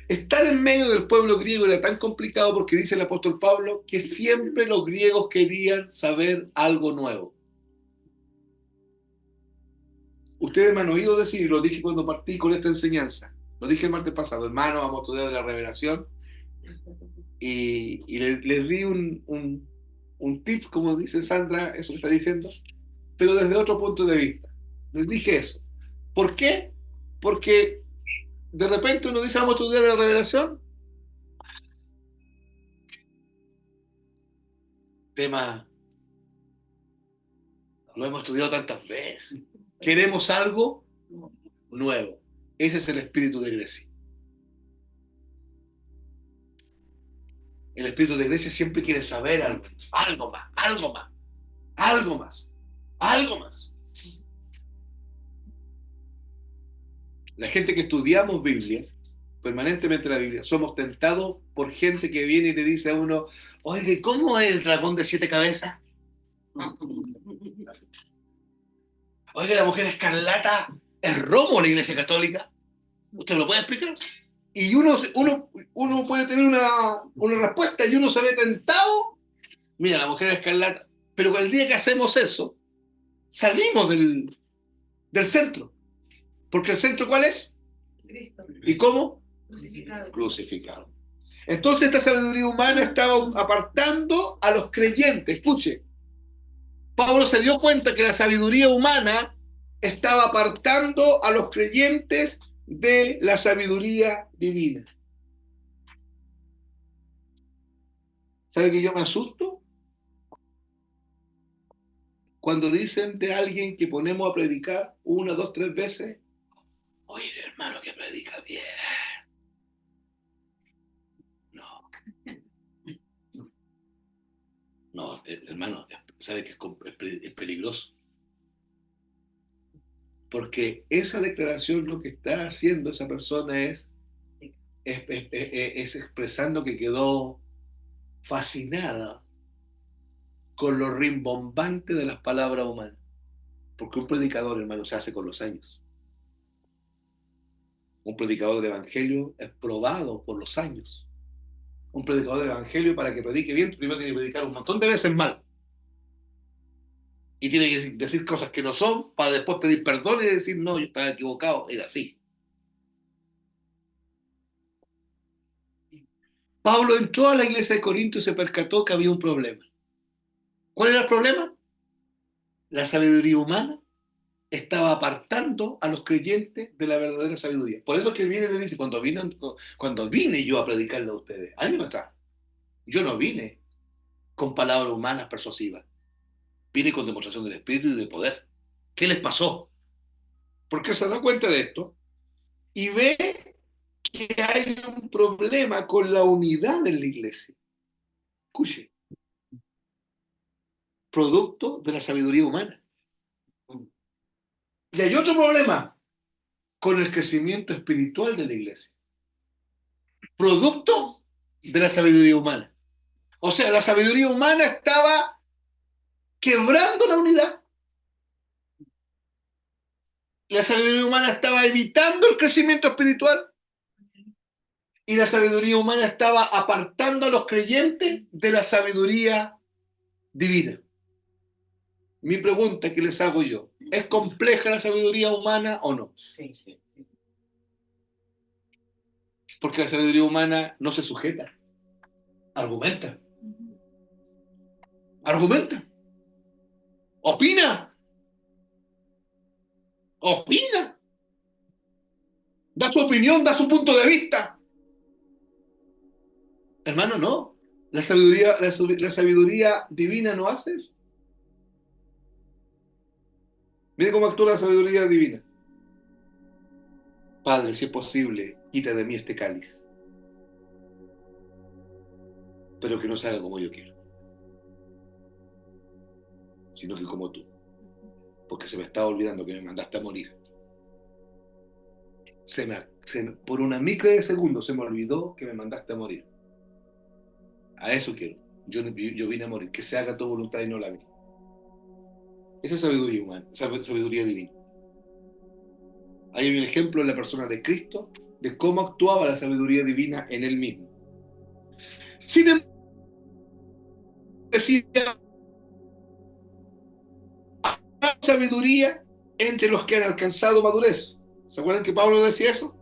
Estar en medio del pueblo griego era tan complicado porque dice el apóstol Pablo que siempre los griegos querían saber algo nuevo. Ustedes me han oído decir, y lo dije cuando partí con esta enseñanza, lo dije el martes pasado, hermano, vamos a estudiar de la revelación, y les di un tip, como dice Sandra, eso que está diciendo, pero desde otro punto de vista. Les dije eso. ¿Por qué? Porque de repente uno dice, vamos a estudiar de la revelación. Tema, lo hemos estudiado tantas veces. Queremos algo nuevo. Ese es el espíritu de Grecia. El espíritu de Grecia siempre quiere saber algo más, algo más, algo más, algo más. La gente que estudiamos Biblia, permanentemente la Biblia, somos tentados por gente que viene y le dice a uno, oye, ¿cómo es el dragón de 7 cabezas? Oye, la mujer escarlata es Romo en la Iglesia Católica. ¿Usted me lo puede explicar? Y uno puede tener una respuesta y uno se ve tentado. Mira, la mujer escarlata. Pero el día que hacemos eso, salimos del centro. Porque el centro, ¿cuál es? Cristo. ¿Y cómo? Crucificado. Crucificado. Entonces esta sabiduría humana estaba apartando a los creyentes. Escuche, Pablo se dio cuenta que la sabiduría humana estaba apartando a los creyentes de la sabiduría divina. ¿Sabe que yo me asusto? Cuando dicen de alguien que ponemos a predicar 1, 2, 3 veces, oye, hermano, que predica bien. No, hermano, sabe que es peligroso. Porque esa declaración lo que está haciendo esa persona es expresando que quedó fascinada con lo rimbombante de las palabras humanas. Porque un predicador, hermano, se hace con los años. Un predicador del evangelio es probado por los años. Un predicador del evangelio, para que predique bien, primero tiene que predicar un montón de veces mal. Y tiene que decir cosas que no son, para después pedir perdón y decir, no, yo estaba equivocado, era así. Pablo entró a la iglesia de Corinto y se percató que había un problema. ¿Cuál era el problema? La sabiduría humana estaba apartando a los creyentes de la verdadera sabiduría. Por eso es que viene y le dice, cuando vine yo a predicarle a ustedes, años atrás, yo no vine con palabras humanas persuasivas. Vine con demostración del Espíritu y del poder. ¿Qué les pasó? Porque se da cuenta de esto y ve que hay un problema con la unidad en la iglesia. Escuche, producto de la sabiduría humana. Y hay otro problema con el crecimiento espiritual de la iglesia. Producto de la sabiduría humana. O sea, la sabiduría humana estaba quebrando la unidad. La sabiduría humana estaba evitando el crecimiento espiritual. Y la sabiduría humana estaba apartando a los creyentes de la sabiduría divina. Mi pregunta que les hago yo, ¿es compleja la sabiduría humana o no? Sí, sí, sí. Porque la sabiduría humana no se sujeta. Argumenta. Argumenta. Opina. Opina. Da su opinión, da su punto de vista. Hermano, no. La sabiduría divina no hace eso. Mire cómo actúa la sabiduría divina. Padre, si es posible, quita de mí este cáliz. Pero que no se haga como yo quiero, sino que como tú. Porque se me estaba olvidando que me mandaste a morir. Por una micra de segundo se me olvidó que me mandaste a morir. A eso quiero. Yo vine a morir. Que se haga tu voluntad y no la mía. Esa es sabiduría humana, sabiduría divina. Ahí hay un ejemplo en la persona de Cristo de cómo actuaba la sabiduría divina en él mismo. Sin embargo, decía sabiduría entre los que han alcanzado madurez. ¿Se acuerdan que Pablo decía eso?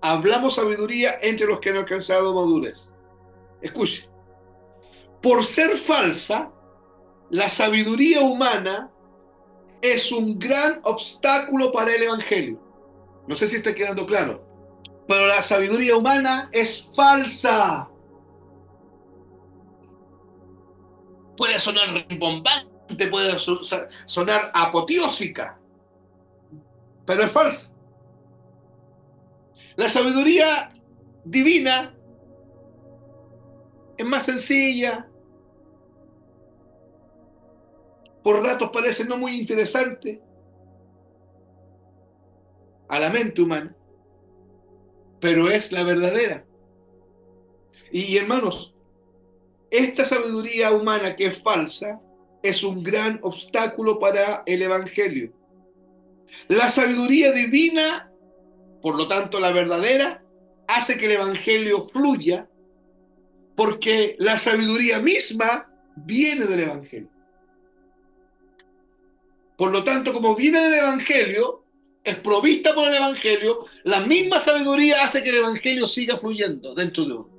Hablamos sabiduría entre los que han alcanzado madurez. Escuche. Por ser falsa, la sabiduría humana es un gran obstáculo para el evangelio. No sé si está quedando claro, pero la sabiduría humana es falsa. Puede sonar rimbombante, puede sonar apoteósica, pero es falsa. La sabiduría divina es más sencilla, por ratos parece no muy interesante a la mente humana, pero es la verdadera. Y hermanos, esta sabiduría humana que es falsa es un gran obstáculo para el evangelio. La sabiduría divina, por lo tanto la verdadera, hace que el evangelio fluya porque la sabiduría misma viene del evangelio. Por lo tanto, como viene del evangelio, es provista por el evangelio, la misma sabiduría hace que el evangelio siga fluyendo dentro de uno.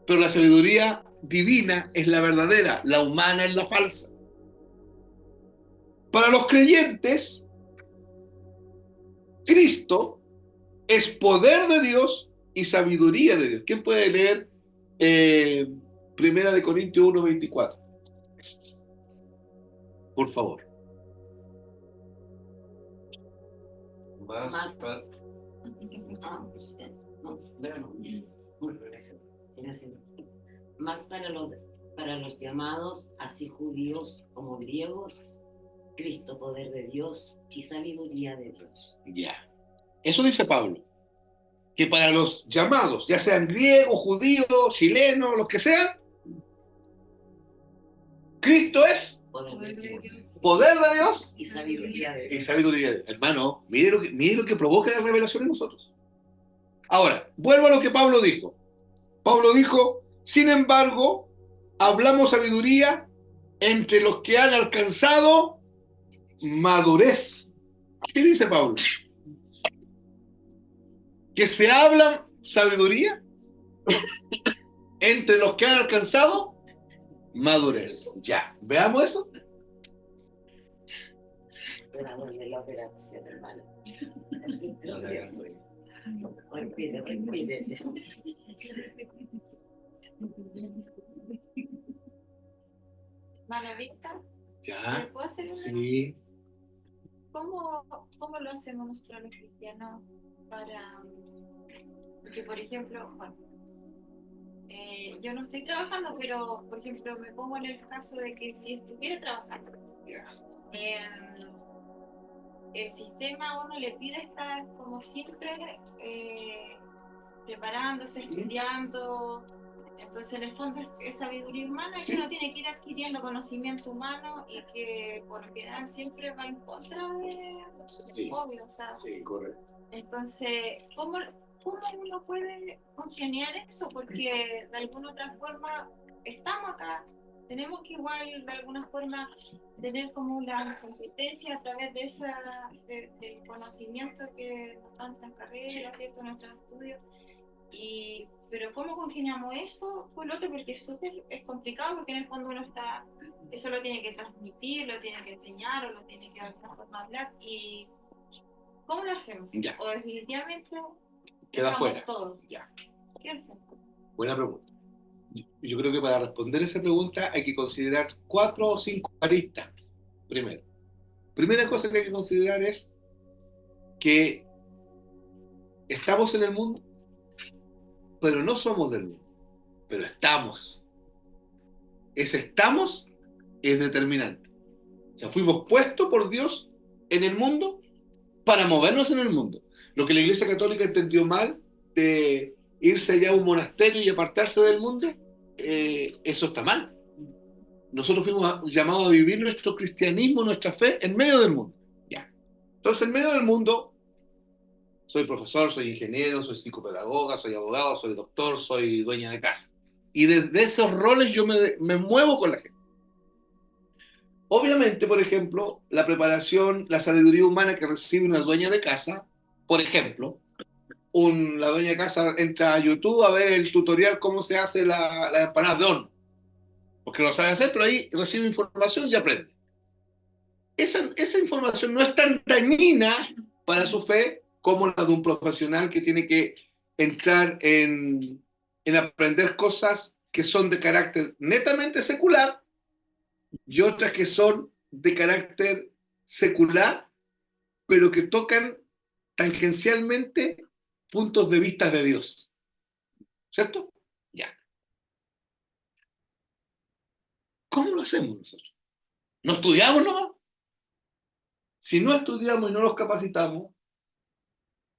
Pero la sabiduría divina es la verdadera, la humana es la falsa. Para los creyentes, Cristo es poder de Dios y sabiduría de Dios. ¿Quién puede leer Primera de Corintios 1:24? Por favor. Más. para- Más para los llamados, así judíos como griegos, Cristo, poder de Dios y sabiduría de Dios. Ya. Eso dice Pablo. Que para los llamados, ya sean griegos, judíos, chilenos, los que sean, Cristo es Poder de Dios poder de Dios y sabiduría de y Dios. sabiduría de Dios. Hermano, mire lo que provoca la revelación en nosotros. Ahora, vuelvo a lo que Pablo dijo. Pablo dijo, sin embargo, hablamos sabiduría entre los que han alcanzado madurez. ¿Qué dice Pablo? Que se hablan sabiduría entre los que han alcanzado madurez. Ya, veamos eso. Operador de la operación, hermano. Repite. Hermano Víctor, ¿le Ya, puedo hacer una? sí. ¿Cómo lo hacemos nosotros los cristianos para Porque, por ejemplo, bueno, yo no estoy trabajando, pero, por ejemplo, me pongo en el caso de que si estuviera trabajando, eh, el sistema a uno le pide estar como siempre preparándose, estudiando. Entonces, en el fondo, es sabiduría humana que uno tiene que ir adquiriendo conocimiento humano y que por lo general siempre va en contra de obvio, o sea. Sí, correcto. Entonces, ¿cómo uno puede congeniar eso? Porque de alguna otra forma estamos acá, tenemos que igual de alguna forma tener como la competencia a través de del conocimiento que nos dan las carreras, ¿cierto? Nuestros estudios. Pero ¿cómo congeniamos eso con lo otro? Porque es complicado, porque en el fondo eso lo tiene que transmitir, lo tiene que enseñar o lo tiene que de alguna forma hablar. ¿Y cómo lo hacemos? Ya. O definitivamente Queda dejamos fuera. todo. Ya. ¿Qué hacemos? Buena pregunta. Yo creo que para responder esa pregunta hay que considerar 4 o 5 aristas. Primera cosa que hay que considerar es que estamos en el mundo, pero no somos del mundo, pero estamos. Ese estamos es determinante. O sea, fuimos puestos por Dios en el mundo para movernos en el mundo. Lo que la Iglesia Católica entendió mal de irse allá a un monasterio y apartarse del mundo, eso está mal. Nosotros fuimos llamados a vivir nuestro cristianismo, nuestra fe, en medio del mundo. Ya. Entonces, en medio del mundo, soy profesor, soy ingeniero, soy psicopedagoga, soy abogado, soy doctor, soy dueña de casa. Y desde esos roles yo me muevo con la gente. Obviamente, por ejemplo, la preparación, la sabiduría humana que recibe una dueña de casa, por ejemplo, la dueña de casa entra a YouTube a ver el tutorial cómo se hace la empanada de horno. Porque lo sabe hacer, pero ahí recibe información y aprende. Esa información no es tan dañina para su fe como la de un profesional que tiene que entrar en aprender cosas que son de carácter netamente secular y otras que son de carácter secular, pero que tocan tangencialmente puntos de vista de Dios. ¿Cierto? Ya. ¿Cómo lo hacemos nosotros? ¿No estudiamos, no? Si no estudiamos y no nos capacitamos,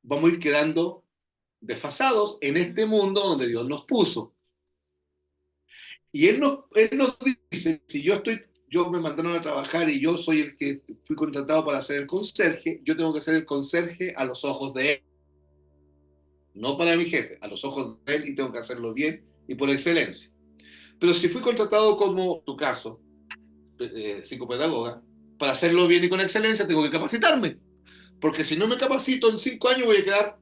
vamos a ir quedando desfasados en este mundo donde Dios nos puso. Y Él nos dice, si yo me mandaron a trabajar y yo soy el que fui contratado para ser el conserje, yo tengo que ser el conserje a los ojos de Él. No para mi jefe, a los ojos de Él, y tengo que hacerlo bien y por excelencia. Pero si fui contratado como, tu caso, psicopedagoga, para hacerlo bien y con excelencia tengo que capacitarme. Porque si no me capacito, en 5 años voy a quedar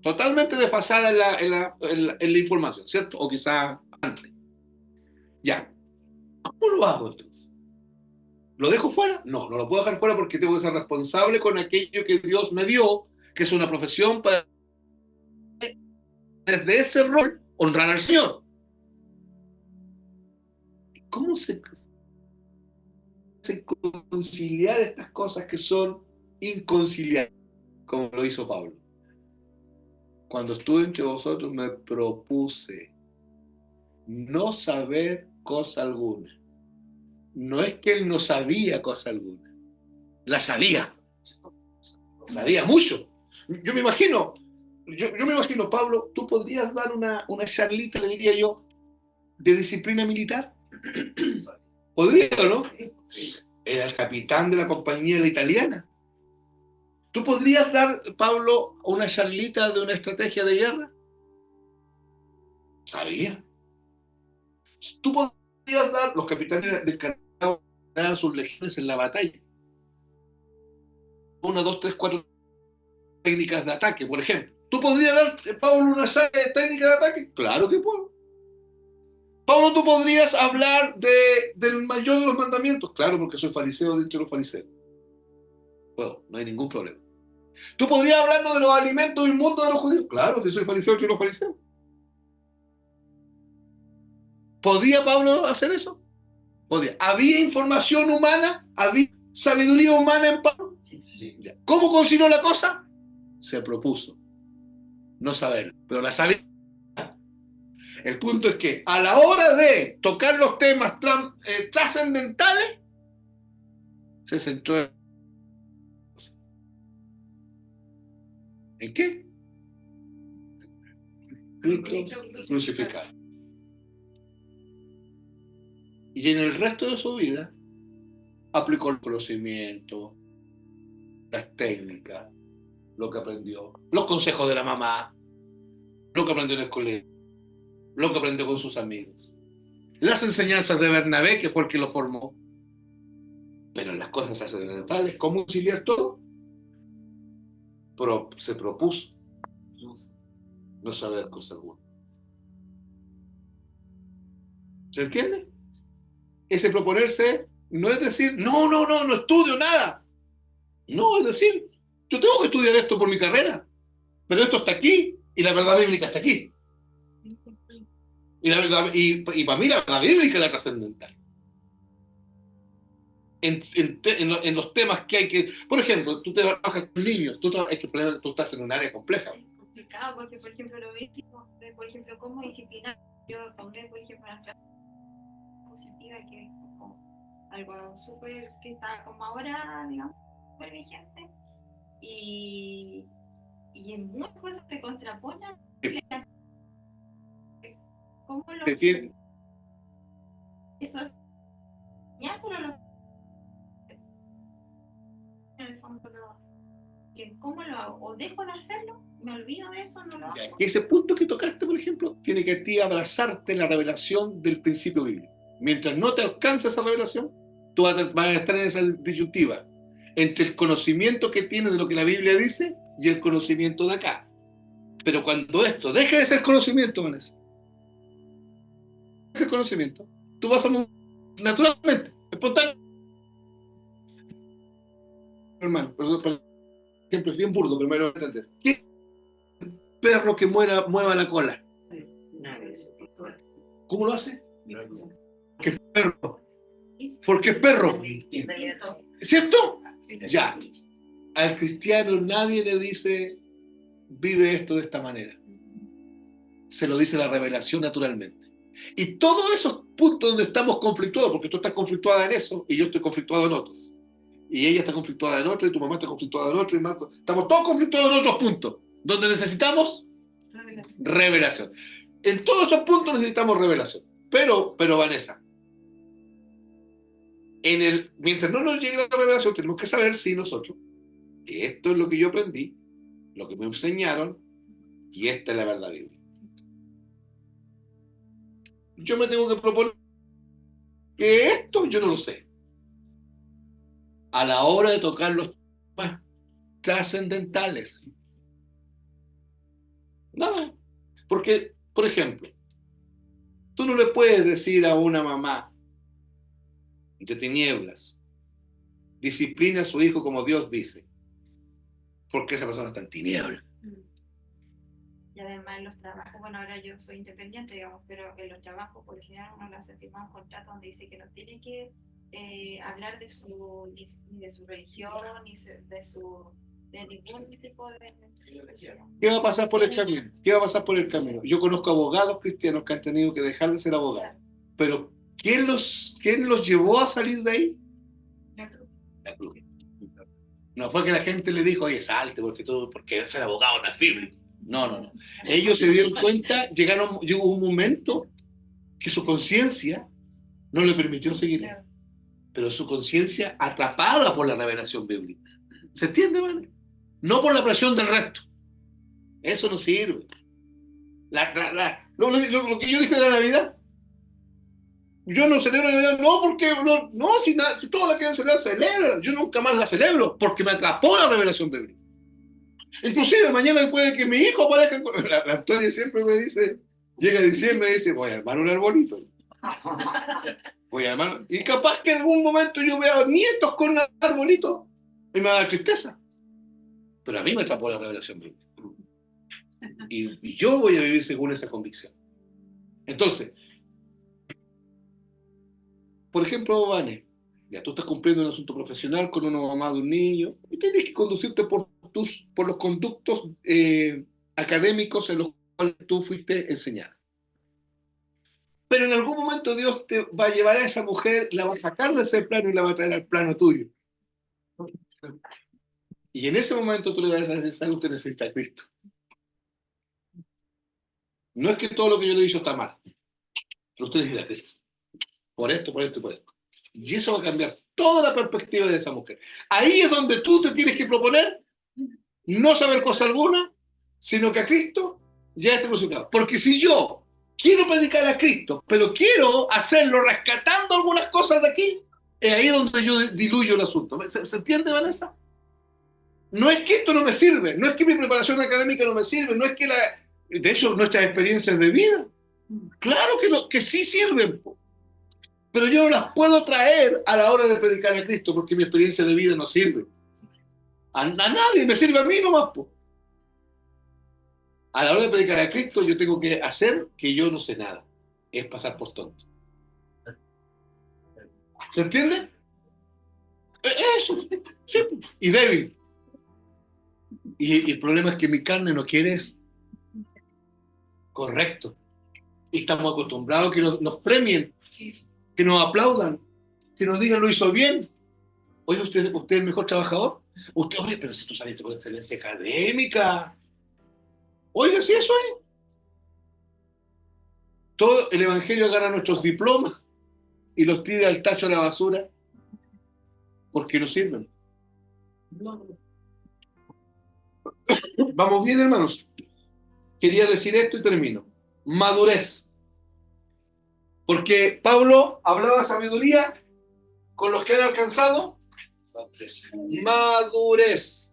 totalmente desfasada en la información, ¿cierto? O quizá antes. Ya. ¿Cómo lo hago entonces? ¿Lo dejo fuera? No, no lo puedo dejar fuera porque tengo que ser responsable con aquello que Dios me dio, que es una profesión para desde ese rol honrar al Señor. ¿Cómo se conciliar estas cosas que son inconciliables, como lo hizo Pablo? Cuando estuve entre vosotros me propuse no saber cosa alguna. No es que él no sabía cosa alguna, la sabía mucho. Yo me imagino, Pablo, tú podrías dar una charlita, le diría yo, de disciplina militar. ¿Podría o no? Era el capitán de la compañía la italiana. ¿Tú podrías dar, Pablo, una charlita de una estrategia de guerra? Sabía. Tú podrías dar, los capitanes encargados de sus legiones en la batalla. 1, 2, 3, 4 técnicas de ataque, por ejemplo. ¿Tú podrías dar, Pablo, una serie de técnicas de ataque? Claro que puedo. Pablo, ¿tú podrías hablar del mayor de los mandamientos? Claro, porque soy fariseo dentro de los fariseos. Puedo, no hay ningún problema. ¿Tú podrías hablarnos de los alimentos inmundos de los judíos? Claro, si soy fariseo dentro de los fariseos. ¿Podía Pablo hacer eso? Podía. ¿Había información humana? ¿Había sabiduría humana en Pablo? Sí. ¿Cómo consiguió la cosa? Se propuso. no saberlo. Pero la sabía. El punto es que a la hora de tocar los temas trascendentales, se centró ¿en qué? Cristo crucificado. Y en el resto de su vida aplicó el conocimiento, las técnicas, lo que aprendió, los consejos de la mamá, lo que aprendió en el colegio, lo que aprendió con sus amigos, las enseñanzas de Bernabé, que fue el que lo formó. Pero en las cosas trascendentales, ¿cómo conciliar todo? Se propuso no saber cosa alguna. ¿Se entiende? Ese proponerse no es decir, no estudio nada. No, es decir, yo tengo que estudiar esto por mi carrera, pero esto está aquí y la verdad bíblica está aquí. Y para mí la verdad bíblica es la trascendental. En los temas que hay que... Por ejemplo, tú trabajas con niños, tú estás en un área compleja. Es complicado porque, por ejemplo, lo mismo de, por ejemplo, cómo disciplinar. Yo tomé, por ejemplo, una clase positiva que es como algo súper, que está como ahora, digamos, súper vigente. Y en muchas cosas se contraponen. ¿Cómo lo... Eso es... Ya solo lo... En el fondo ¿cómo lo hago? ¿O dejo de hacerlo? ¿Me olvido de eso? ¿No lo hago? Y ese punto que tocaste, por ejemplo, tiene que a ti abrazarte la revelación del principio bíblico. Mientras no te alcance esa revelación, tú vas a estar en esa disyuntiva entre el conocimiento que tienes de lo que la Biblia dice y el conocimiento de acá. Pero cuando esto deje de ser conocimiento, Vanessa, ese conocimiento, tú vas a naturalmente, espontáneamente. Hermano, por ejemplo, es bien burdo, pero me lo voy a entender. ¿Qué perro que mueva la cola? ¿Cómo lo hace? Porque es perro. Porque es perro. ¿Cierto? Ya. Al cristiano nadie le dice, vive esto de esta manera. Se lo dice la revelación naturalmente. Y todos esos puntos donde estamos conflictuados, porque tú estás conflictuada en eso y yo estoy conflictuado en otros. Y ella está conflictuada en otro, y tu mamá está conflictuada en otro, y Marco. Estamos todos conflictuados en otros puntos, donde necesitamos revelación. En todos esos puntos necesitamos revelación. Pero Vanessa, mientras no nos llegue la revelación, tenemos que saber si nosotros, que esto es lo que yo aprendí, lo que me enseñaron, y esta es la verdad bíblica. Yo me tengo que proponer que esto yo no lo sé. A la hora de tocar los temas trascendentales. Nada. Porque, por ejemplo, tú no le puedes decir a una mamá de tinieblas, disciplina a su hijo como Dios dice, porque esa persona está en tinieblas. Y además en los trabajos, bueno, ahora yo soy independiente, digamos, pero en los trabajos, por lo general, uno le hace firmar un contrato donde dice que no tiene que hablar de ni de su religión, ni de ningún tipo de religión. ¿Qué va a pasar por el camino? ¿Qué va a pasar por el camino? Yo conozco abogados cristianos que han tenido que dejar de ser abogados. Pero ¿quién los llevó a salir de ahí? La cruz. No fue que la gente le dijo, oye, salte, porque ser abogado no es bíblico. No. Ellos se dieron cuenta, llegó un momento que su conciencia no le permitió seguir ahí. Pero su conciencia atrapada por la revelación bíblica. ¿Se entiende, man? No por la presión del resto. Eso no sirve. Lo que yo dije de la Navidad. Yo no celebro la Navidad, no porque si todos la quieren celebrar, celebran. Yo nunca más la celebro porque me atrapó la revelación bíblica. Inclusive mañana puede que mi hijo aparezca. La Antonia siempre me dice, llega diciembre y dice, voy a armar un arbolito. Y capaz que en algún momento yo vea nietos con un arbolito y me va a dar tristeza. Pero a mí me atrapó la revelación bíblica. Y yo voy a vivir según esa convicción. Entonces, por ejemplo, Vane, ya tú estás cumpliendo un asunto profesional con una mamá de un niño y tienes que conducirte por los conductos académicos en los cuales tú fuiste enseñado. Pero en algún momento Dios te va a llevar a esa mujer, la va a sacar de ese plano y la va a traer al plano tuyo. Y en ese momento tú le vas a decir, ¿sabes? Usted necesita a Cristo. No es que todo lo que yo le he dicho está mal, pero usted necesita a Cristo. Por esto, por esto y por esto. Y eso va a cambiar toda la perspectiva de esa mujer. Ahí es donde tú te tienes que proponer no saber cosa alguna, sino que a Cristo ya está crucificado. Porque si yo quiero predicar a Cristo, pero quiero hacerlo rescatando algunas cosas de aquí, es ahí donde yo diluyo el asunto. ¿Se entiende, Vanessa? No es que esto no me sirve, no es que mi preparación académica no me sirve, no es que de hecho nuestras experiencias de vida, claro que, no, que sí sirven, pero yo no las puedo traer a la hora de predicar a Cristo porque mi experiencia de vida no sirve. A nadie, me sirve a mí nomás. A la hora de predicar a Cristo yo tengo que hacer que yo no sé nada, es pasar por tonto. ¿Se entiende? Eso, sí, y débil. Y el problema es que mi carne no quiere eso. Correcto. Y estamos acostumbrados a que nos premien, que nos aplaudan, que nos digan lo hizo bien. Oye, usted es el mejor trabajador. Usted, oye, pero si tú saliste con excelencia académica. Oiga, sí, eso es. Todo el Evangelio agarra nuestros diplomas y los tira al tacho de la basura porque no sirven. No. Vamos bien, hermanos. Quería decir esto y termino. Madurez. Porque Pablo hablaba de sabiduría con los que han alcanzado madurez.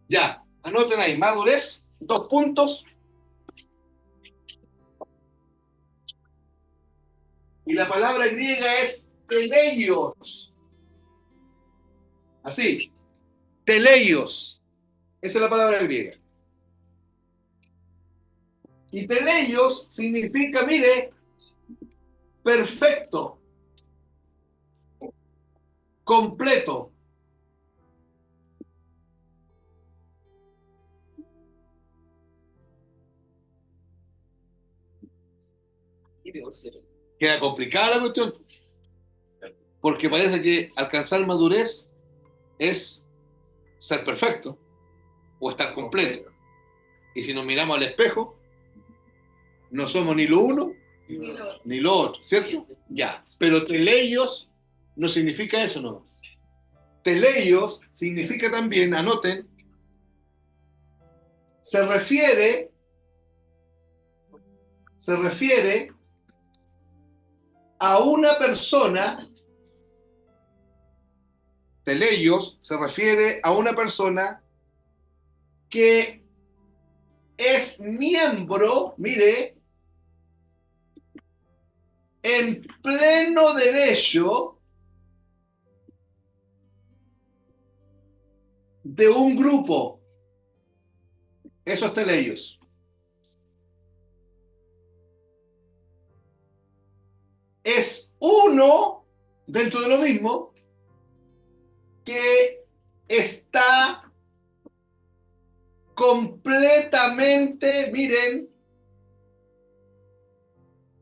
Ya, anoten ahí, madurez, 2 puntos. Y la palabra griega es teleios. Así, teleios. Esa es la palabra griega. Y teleios significa, mire, perfecto, completo. Queda complicada la cuestión, porque parece que alcanzar madurez es ser perfecto o estar completo. Y si nos miramos al espejo, no somos ni lo uno ni lo otro, ¿cierto? Ya, pero teleios no significa eso nomás. Teleios significa también, anoten, se refiere a una persona. Teleios se refiere a una persona que es miembro, mire, en pleno derecho de un grupo. Eso es teleios. Es uno dentro de lo mismo que está completamente, miren,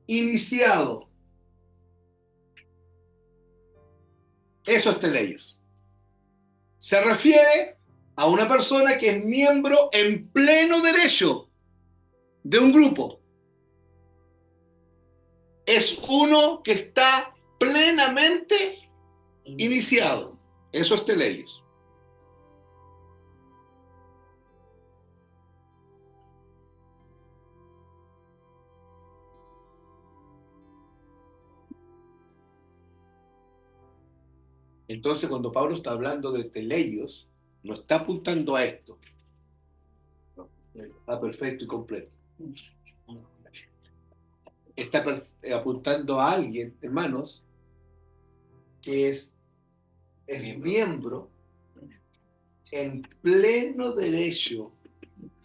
iniciado. Eso es teleios. Se refiere a una persona que es miembro en pleno derecho de un grupo. Es uno que está plenamente iniciado. Eso es teleios. Entonces, cuando Pablo está hablando de teleios, no está apuntando a esto. Está perfecto y completo. Está apuntando a alguien, hermanos, que es miembro en pleno derecho,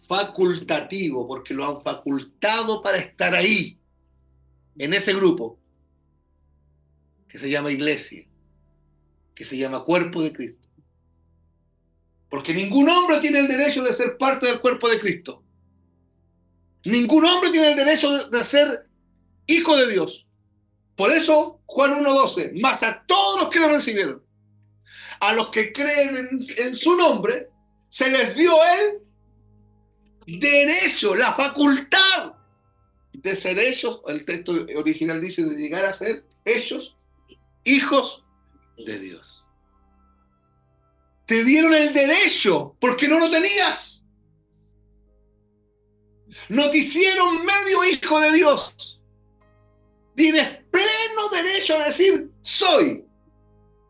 facultativo, porque lo han facultado para estar ahí, en ese grupo, que se llama iglesia, que se llama cuerpo de Cristo. Porque ningún hombre tiene el derecho de ser parte del cuerpo de Cristo. Ningún hombre tiene el derecho de ser hijo de Dios. Por eso, Juan 1:12, más a todos los que lo recibieron, a los que creen en su nombre, se les dio el derecho, la facultad de ser ellos, el texto original dice, de llegar a ser ellos hijos de Dios. Te dieron el derecho porque no lo tenías. No te hicieron medio hijo de Dios. Tienes pleno derecho a decir, soy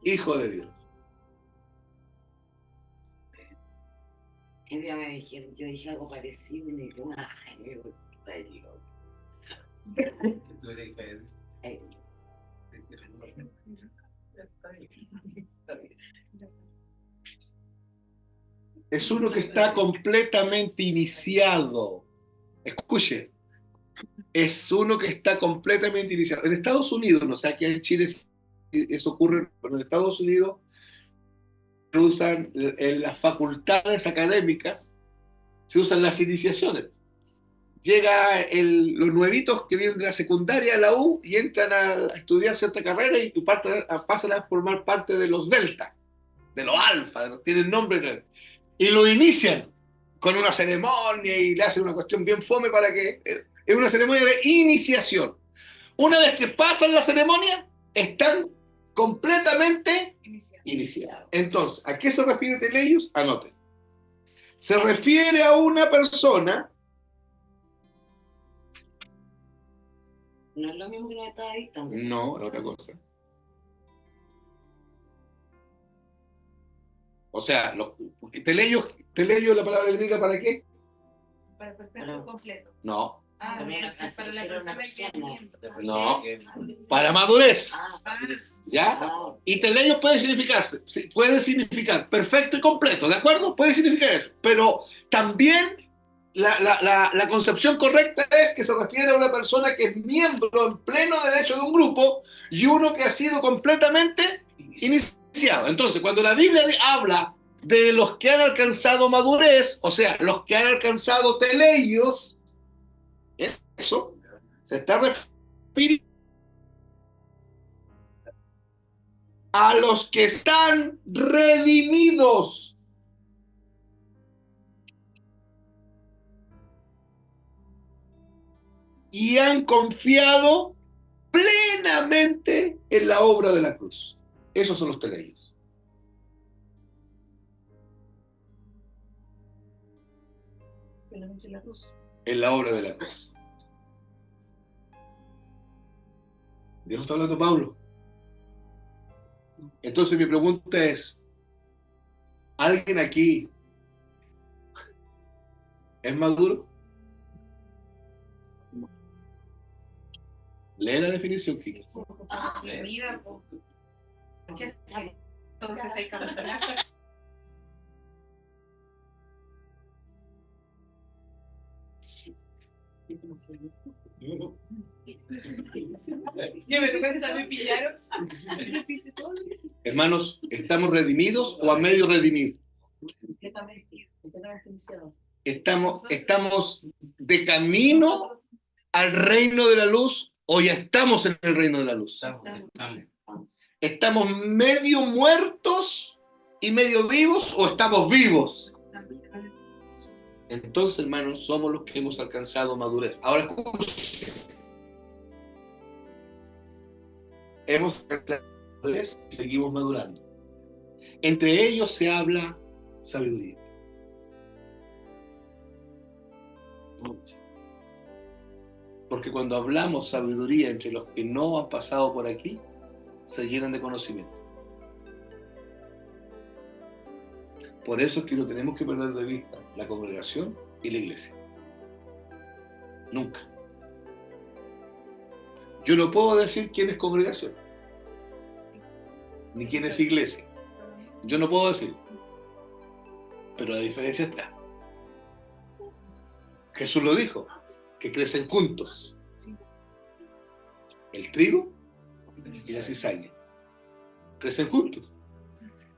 hijo de Dios. El día me dijeron, yo dije algo parecido y me dijo, ay, me gusta Dios. Tú eres hija de Dios. Ay, Es uno que está completamente iniciado. Escuche, es uno que está completamente iniciado. En Estados Unidos, no sé, aquí en Chile eso ocurre, pero en Estados Unidos se usan en las facultades académicas, se usan las iniciaciones. Llega los nuevitos que vienen de la secundaria a la U y entran a estudiar cierta carrera y pasan a formar parte de los delta, de los alfa, tienen nombre, y lo inician con una ceremonia y le hacen una cuestión bien fome para que... Es una ceremonia de iniciación. Una vez que pasan la ceremonia, están completamente iniciados. Entonces, ¿a qué se refiere Teleios? Anoten. Se refiere a una persona... no es lo mismo que nos estaba dictando. No, es otra cosa. O sea, Teleios, la palabra griega, ¿para qué? Para el perfecto completo. No, Ah, Pero era entonces, para la era una persona que persona. no. Para madurez. ¿Ya? Ah, Y teleios puede significar perfecto y completo, ¿de acuerdo? Puede significar eso. Pero también la concepción correcta es que se refiere a una persona que es miembro en pleno derecho de un grupo y uno que ha sido completamente iniciado. Entonces, cuando la Biblia habla de los que han alcanzado madurez, o sea, los que han alcanzado teleios, eso se está refiriendo a los que están redimidos. Y han confiado plenamente en la obra de la cruz. Esos son los teleios. En la obra de la cruz. De eso está hablando Pablo. Entonces mi pregunta es, ¿alguien aquí es maduro? Lee la definición, Kiki. mi vida, po. ¿Qué hace? Entonces hay que abandonar. Yo me tocó que también pillaron. Hermanos, ¿estamos redimidos o a medio redimir? ¿Estamos de camino al reino de la luz o ya estamos en el reino de la luz? ¿Estamos medio muertos y medio vivos o estamos vivos? Entonces, hermanos, somos los que hemos alcanzado madurez. Ahora escuchen. Hemos alcanzado madurez y seguimos madurando. Entre ellos se habla sabiduría. Porque cuando hablamos sabiduría entre los que no han pasado por aquí, se llenan de conocimiento. Por eso es que no tenemos que perder de vista la congregación y la iglesia. Nunca. Yo no puedo decir quién es congregación, ni quién es iglesia. Yo no puedo decirlo. Pero la diferencia está. Jesús lo dijo, que crecen juntos. El trigo y la cizaña. Crecen juntos.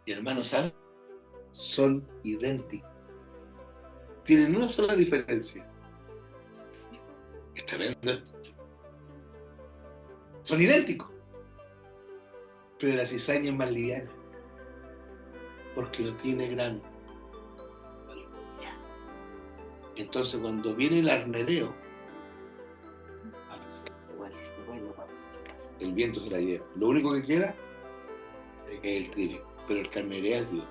Y hermanos, ¿saben? Son idénticos. Tienen una sola diferencia. Es tremendo esto. Son idénticos. Pero la cizaña es más liviana. Porque no tiene grano. Entonces cuando viene el arnereo, el viento se la lleva. Lo único que queda es el trigo. Pero el que arnerea es Dios.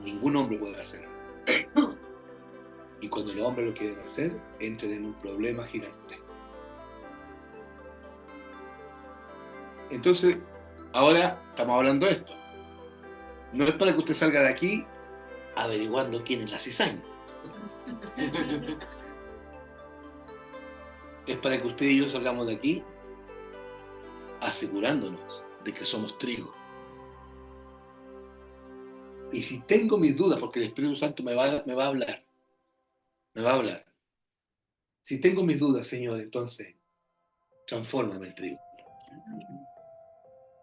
Ningún hombre puede hacerlo. Y cuando los hombres lo quieren hacer, entran en un problema gigantesco. Entonces, ahora estamos hablando de esto. No es para que usted salga de aquí averiguando quién es la cizaña. Es para que usted y yo salgamos de aquí asegurándonos de que somos trigo. Y si tengo mis dudas, porque el Espíritu Santo me va a hablar. Me va a hablar. Si tengo mis dudas, Señor, entonces transfórmame en trigo.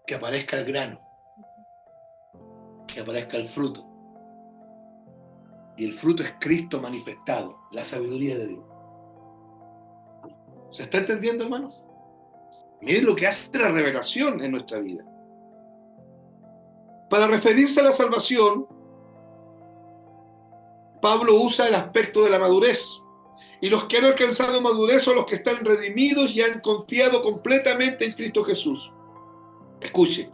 Que aparezca el grano. Que aparezca el fruto. Y el fruto es Cristo manifestado, la sabiduría de Dios. ¿Se está entendiendo, hermanos? Miren lo que hace la revelación en nuestra vida. Para referirse a la salvación, Pablo usa el aspecto de la madurez. Y los que han alcanzado madurez son los que están redimidos y han confiado completamente en Cristo Jesús. Escuchen.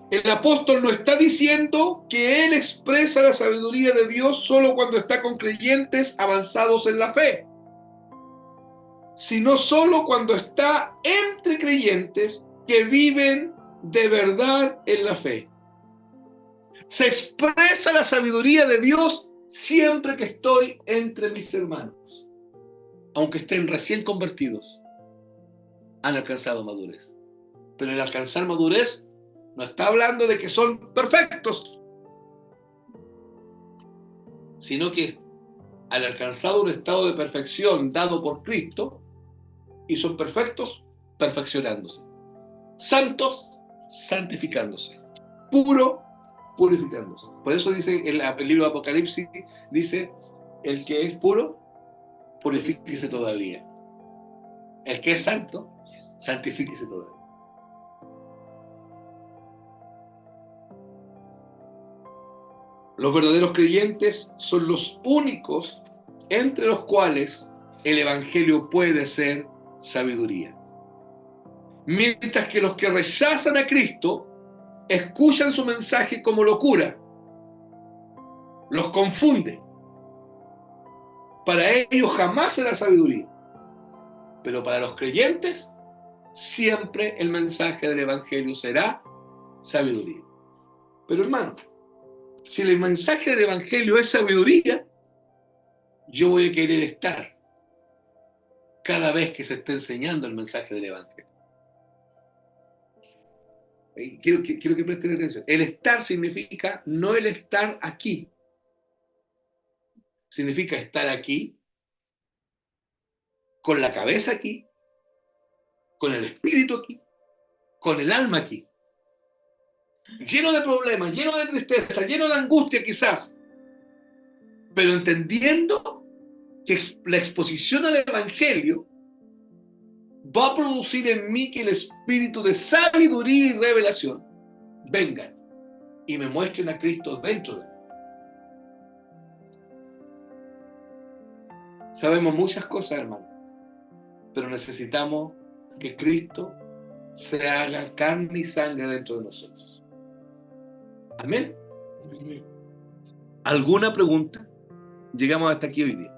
El apóstol no está diciendo que él expresa la sabiduría de Dios solo cuando está con creyentes avanzados en la fe, sino solo cuando está entre creyentes que viven de verdad en la fe. Se expresa la sabiduría de Dios siempre que estoy entre mis hermanos, aunque estén recién convertidos, han alcanzado madurez. Pero el alcanzar madurez no está hablando de que son perfectos, sino que han alcanzado un estado de perfección dado por Cristo y son perfectos perfeccionándose, santos santificándose, puro purificándose. Por eso dice el libro de Apocalipsis, dice, el que es puro, purifíquese todavía. El que es santo, santifíquese todavía. Los verdaderos creyentes son los únicos entre los cuales el evangelio puede ser sabiduría. Mientras que los que rechazan a Cristo escuchan su mensaje como locura, los confunde. Para ellos jamás será sabiduría, pero para los creyentes siempre el mensaje del evangelio será sabiduría. Pero hermano, si el mensaje del evangelio es sabiduría, yo voy a querer estar cada vez que se esté enseñando el mensaje del evangelio. Quiero que presten atención. El estar significa no el estar aquí. Significa estar aquí, con la cabeza aquí, con el espíritu aquí, con el alma aquí. Lleno de problemas, lleno de tristeza, lleno de angustia quizás, pero entendiendo que la exposición al evangelio va a producir en mí que el espíritu de sabiduría y revelación vengan y me muestren a Cristo dentro de mí. Sabemos muchas cosas, hermano, pero necesitamos que Cristo se haga carne y sangre dentro de nosotros. Amén. ¿Alguna pregunta? Llegamos hasta aquí hoy día.